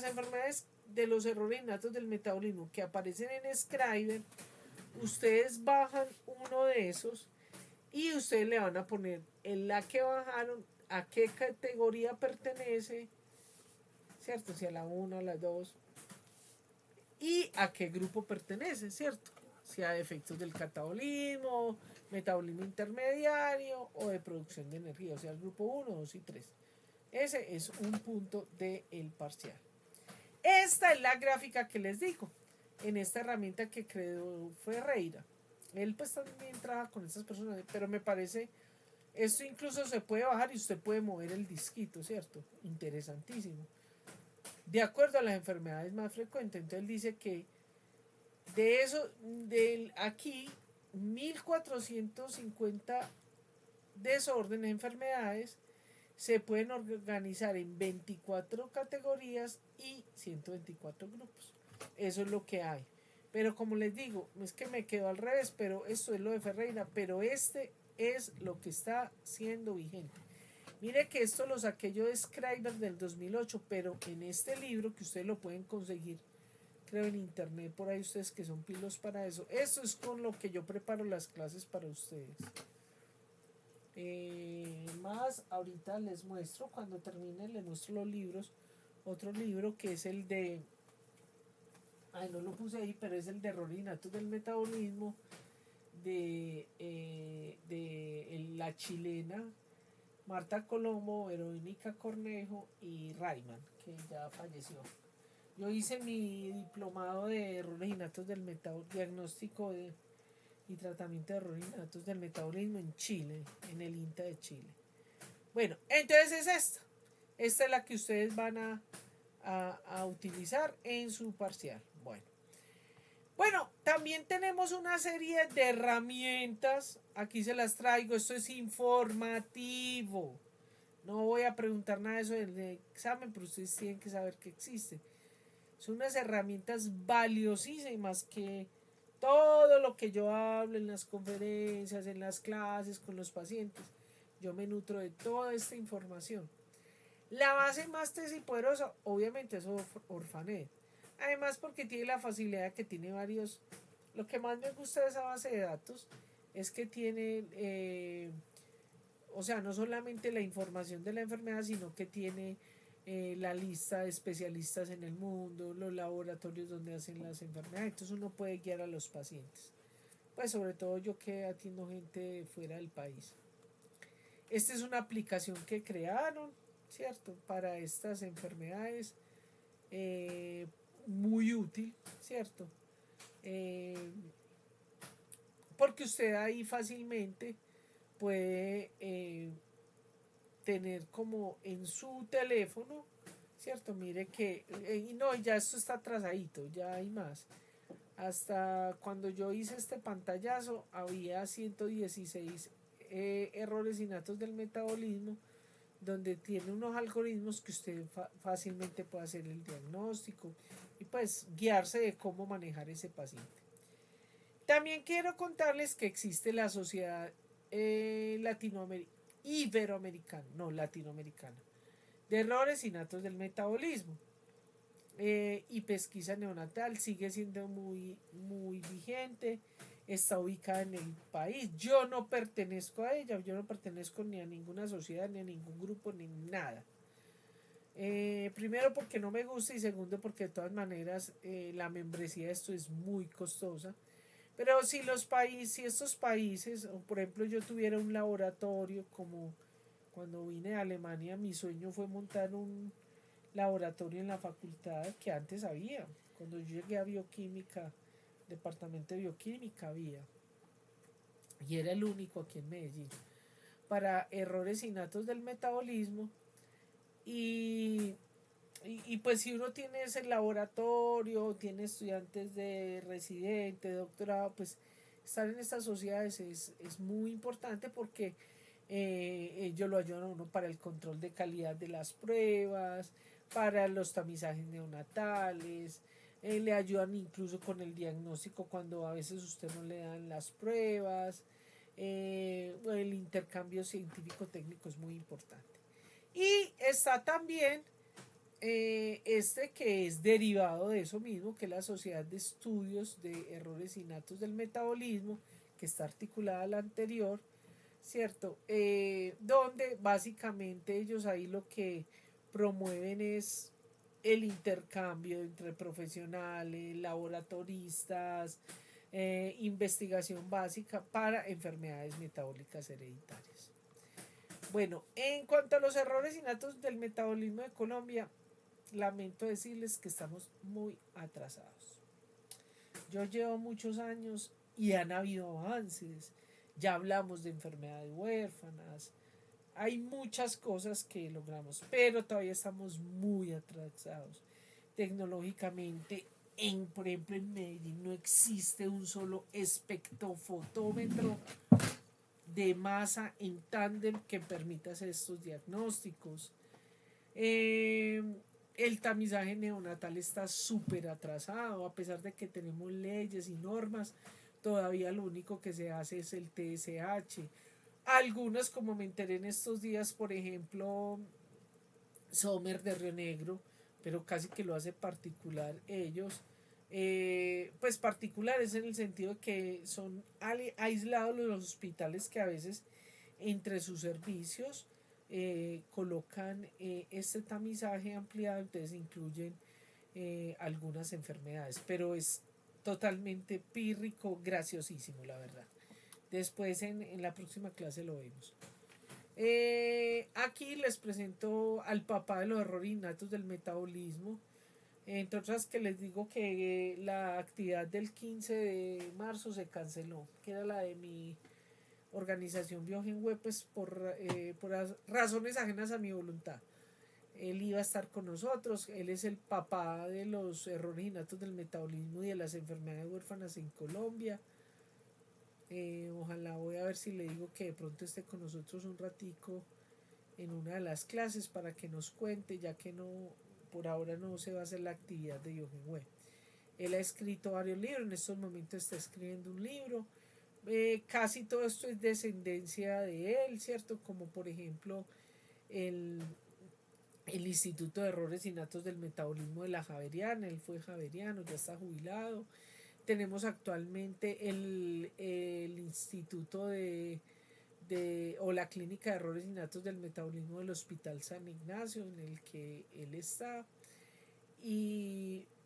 enfermedades, de los errores innatos del metabolismo que aparecen en Scriber, ustedes bajan uno de esos y ustedes le van a poner en la que bajaron, a qué categoría pertenece, ¿cierto? Si a la 1, a la 2 y a qué grupo pertenece, ¿cierto? Si a efectos del catabolismo, metabolismo intermediario o de producción de energía, o sea, el grupo 1, 2 y 3. Ese es un punto del parcial. Esta es la gráfica que les digo, en esta herramienta que creó Ferreira. Él pues también trabaja con estas personas, pero me parece, esto incluso se puede bajar y usted puede mover el disquito, ¿cierto? Interesantísimo. De acuerdo a las enfermedades más frecuentes, entonces él dice que de eso, aquí, 1450 desórdenes, enfermedades, se pueden organizar en 24 categorías y 124 grupos. Eso es lo que hay. Pero como les digo, es que me quedo al revés, pero esto es lo de Ferreira, pero este es lo que está siendo vigente. Mire que esto lo saqué yo de Scriber del 2008, pero en este libro que ustedes lo pueden conseguir, creo en internet, por ahí ustedes que son pilos para eso. Eso es con lo que yo preparo las clases para ustedes. Más ahorita les muestro, cuando termine les muestro los libros. Otro libro que es el de, no lo puse ahí, pero es el de errores innatos del metabolismo de la chilena Marta Colombo, Verónica Cornejo y Rayman, que ya falleció. Yo hice mi diplomado de errores innatos del metabolismo, diagnóstico y tratamiento de errores innatos del metabolismo en Chile, en el INTA de Chile. Bueno, entonces es esta. Esta es la que ustedes van a utilizar en su parcial. Bueno, también tenemos una serie de herramientas. Aquí se las traigo. Esto es informativo. No voy a preguntar nada de eso del examen, pero ustedes tienen que saber que existe. Son unas herramientas valiosísimas que todo lo que yo hablo en las conferencias, en las clases, con los pacientes, yo me nutro de toda esta información. La base más tesis y poderosa, obviamente, es Orphanet. Además, porque tiene la facilidad que tiene varios. Lo que más me gusta de esa base de datos es que tiene, o sea, no solamente la información de la enfermedad, sino que tiene la lista de especialistas en el mundo, los laboratorios donde hacen las enfermedades. Entonces uno puede guiar a los pacientes. Pues sobre todo yo que atiendo gente fuera del país. Esta es una aplicación que crearon, ¿cierto? Para estas enfermedades. Muy útil, ¿cierto? Porque usted ahí fácilmente puede tener como en su teléfono, ¿cierto? Mire que, no, ya esto está atrasadito, ya hay más. Hasta cuando yo hice este pantallazo había 116 errores innatos del metabolismo, donde tiene unos algoritmos que usted fácilmente puede hacer el diagnóstico y pues guiarse de cómo manejar ese paciente. También quiero contarles que existe la Sociedad latinoamericana de errores innatos del metabolismo y pesquisa neonatal, sigue siendo muy, muy vigente, está ubicada en el país. Yo no pertenezco a ella, yo no pertenezco ni a ninguna sociedad, ni a ningún grupo, ni nada. Primero porque no me gusta y segundo porque de todas maneras la membresía de esto es muy costosa. Pero si estos países, o por ejemplo yo tuviera un laboratorio como cuando vine a Alemania, mi sueño fue montar un laboratorio en la facultad que antes había. Cuando yo llegué a bioquímica, departamento de bioquímica había, y era el único aquí en Medellín, para errores innatos del metabolismo y Y pues si uno tiene ese laboratorio, tiene estudiantes de residente, de doctorado, pues estar en estas sociedades es muy importante porque ellos lo ayudan a uno para el control de calidad de las pruebas, para los tamizajes neonatales, le ayudan incluso con el diagnóstico cuando a veces usted no le dan las pruebas, el intercambio científico técnico es muy importante. Y está también este que es derivado de eso mismo, que es la Sociedad de Estudios de Errores Innatos del Metabolismo, que está articulada a la anterior, ¿cierto? Donde básicamente ellos ahí lo que promueven es el intercambio entre profesionales, laboratoristas, investigación básica para enfermedades metabólicas hereditarias. Bueno, en cuanto a los errores innatos del metabolismo de Colombia, lamento decirles que estamos muy atrasados. Yo llevo muchos años y han habido avances. Ya hablamos de enfermedades huérfanas. Hay muchas cosas que logramos, pero todavía estamos muy atrasados. Tecnológicamente, por ejemplo, en Medellín no existe un solo espectrofotómetro de masa en tándem que permita hacer estos diagnósticos. El tamizaje neonatal está súper atrasado, a pesar de que tenemos leyes y normas, todavía lo único que se hace es el TSH. Algunas, como me enteré en estos días, por ejemplo, Sommer de Río Negro, pero casi que lo hace particular ellos. Pues particulares en el sentido de que son aislados los hospitales que a veces entre sus servicios colocan este tamizaje ampliado, entonces incluyen algunas enfermedades, pero es totalmente pírrico, graciosísimo, la verdad. Después en la próxima clase lo vemos. Aquí les presento al papá de los errores innatos del metabolismo. Entre otras que les digo que la actividad del 15 de marzo se canceló, que era la de mi organización BiogenWeb, pues por razones ajenas a mi voluntad. Él iba a estar con nosotros, él es el papá de los errores innatos del metabolismo y de las enfermedades huérfanas en Colombia. Ojalá voy a ver si le digo que de pronto esté con nosotros un ratico en una de las clases para que nos cuente, ya que no, por ahora no se va a hacer la actividad de BiogenWeb. Él ha escrito varios libros, en estos momentos está escribiendo un libro. Casi todo esto es descendencia de él, ¿cierto? Como por ejemplo el Instituto de Errores Innatos del Metabolismo de la Javeriana, él fue javeriano, ya está jubilado. Tenemos actualmente el Instituto o la Clínica de Errores Innatos del Metabolismo del Hospital San Ignacio, en el que él está.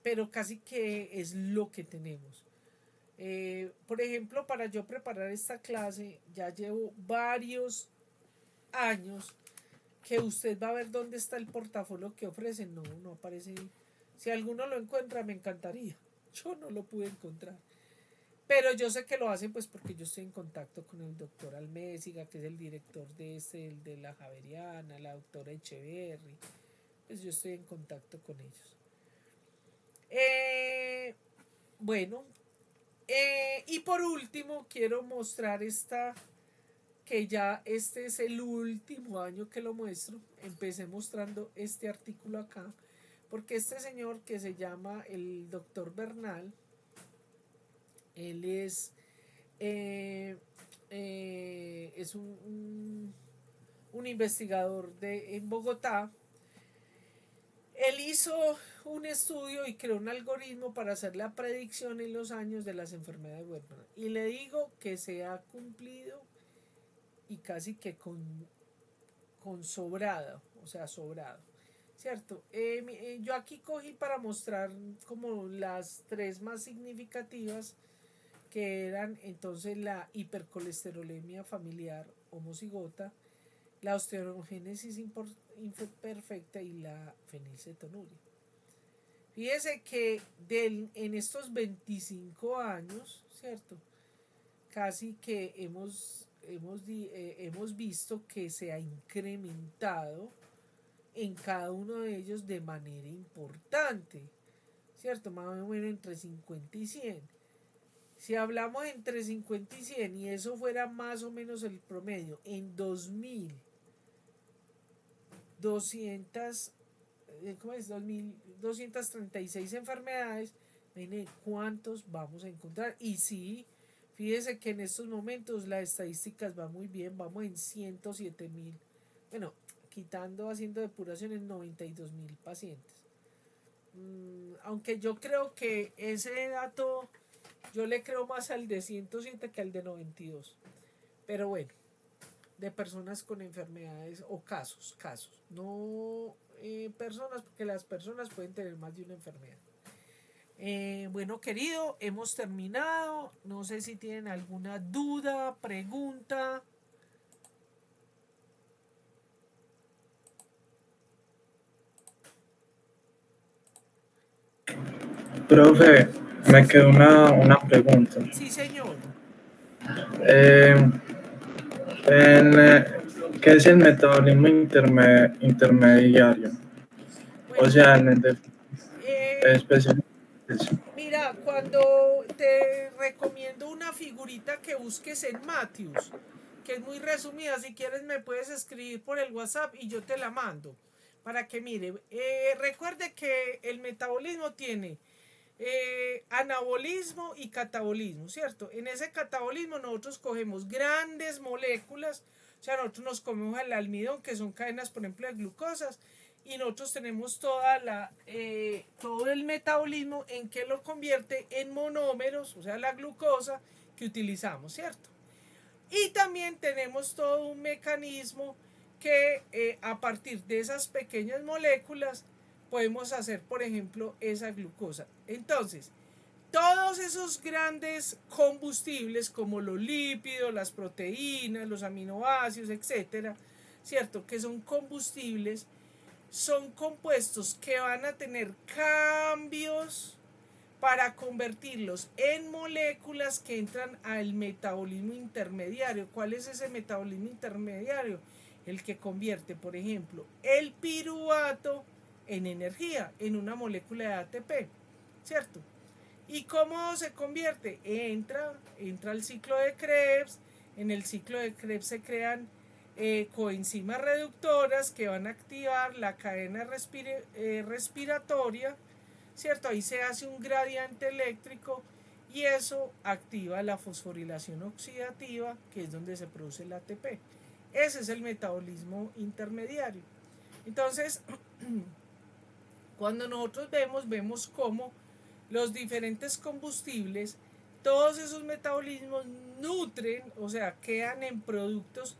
Pero casi que es lo que tenemos. Por ejemplo, para yo preparar esta clase, ya llevo varios años que usted va a ver dónde está el portafolio que ofrecen. No, no aparece. Si alguno lo encuentra, me encantaría. Yo no lo pude encontrar. Pero yo sé que lo hacen pues porque yo estoy en contacto con el doctor Almésiga, que es el director el de la Javeriana, la doctora Echeverry. Pues yo estoy en contacto con ellos. Bueno, y por último quiero mostrar que ya este es el último año que lo muestro. Empecé mostrando este artículo acá, porque este señor que se llama el doctor Bernal, él es un investigador en Bogotá. Él hizo un estudio y creó un algoritmo para hacer la predicción en los años de las enfermedades huérfanas. Y le digo que se ha cumplido y casi que con sobrado, o sea, sobrado. ¿Cierto? Yo aquí cogí para mostrar como las tres más significativas, que eran entonces la hipercolesterolemia familiar homocigota, la osteogénesis imperfecta y la fenilcetonuria. Fíjese que en estos 25 años, ¿cierto? Casi que hemos visto que se ha incrementado en cada uno de ellos de manera importante, ¿cierto? Más o menos entre 50 y 100. Si hablamos entre 50 y 100 y eso fuera más o menos el promedio en 2.200, ¿cómo es? 2.236 enfermedades, miren cuántos vamos a encontrar. Y sí, fíjese que en estos momentos las estadísticas van muy bien, vamos en 107.000, bueno, haciendo depuraciones, 92.000 pacientes. Aunque yo creo que ese dato, yo le creo más al de 107 que al de 92. Pero bueno, de personas con enfermedades o casos, no personas, porque las personas pueden tener más de una enfermedad. Bueno, querido, hemos terminado. No sé si tienen alguna duda, pregunta. Profe, me quedó una pregunta. Sí, señor. ¿Qué es el metabolismo intermediario? Bueno, O sea, en el especial. mira, cuando te recomiendo una figurita que busques en Matthews, que es muy resumida, si quieres me puedes escribir por el WhatsApp y yo te la mando para que mire. Recuerde que el metabolismo tiene anabolismo y catabolismo, ¿cierto? En ese catabolismo nosotros cogemos grandes moléculas, o sea, nosotros nos comemos el almidón, que son cadenas, por ejemplo, de glucosas, y nosotros tenemos todo el metabolismo en que lo convierte en monómeros, o sea, la glucosa que utilizamos, ¿cierto? Y también tenemos todo un mecanismo que a partir de esas pequeñas moléculas podemos hacer, por ejemplo, esa glucosa. Entonces, todos esos grandes combustibles como los lípidos, las proteínas, los aminoácidos, etcétera, ¿cierto? Que son combustibles, son compuestos que van a tener cambios para convertirlos en moléculas que entran al metabolismo intermediario. ¿Cuál es ese metabolismo intermediario? El que convierte, por ejemplo, el piruvato en energía, en una molécula de ATP, ¿cierto? ¿Y cómo se convierte? Entra al ciclo de Krebs. En el ciclo de Krebs se crean coenzimas reductoras que van a activar la cadena respiratoria, ¿cierto? Ahí se hace un gradiente eléctrico y eso activa la fosforilación oxidativa, que es donde se produce el ATP. Ese es el metabolismo intermediario. Entonces, cuando nosotros vemos cómo los diferentes combustibles, todos esos metabolismos nutren, o sea, quedan en productos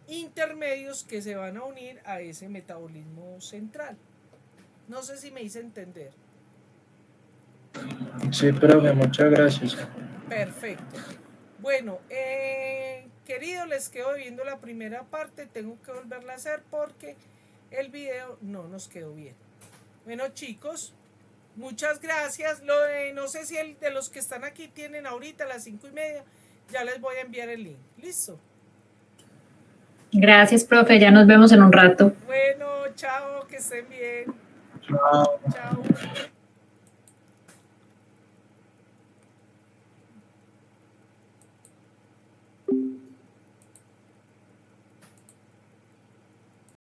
intermedios que se van a unir a ese metabolismo central. No sé si me hice entender. Sí, profe, muchas gracias. Perfecto. Bueno, querido, les quedo viendo la primera parte. Tengo que volverla a hacer porque el video no nos quedó bien. Bueno, chicos, muchas gracias. No sé si el de los que están aquí tienen ahorita a las 5:30. Ya les voy a enviar el link. ¿Listo? Gracias, profe. Ya nos vemos en un rato. Bueno, chao, que estén bien. Chao. Chao.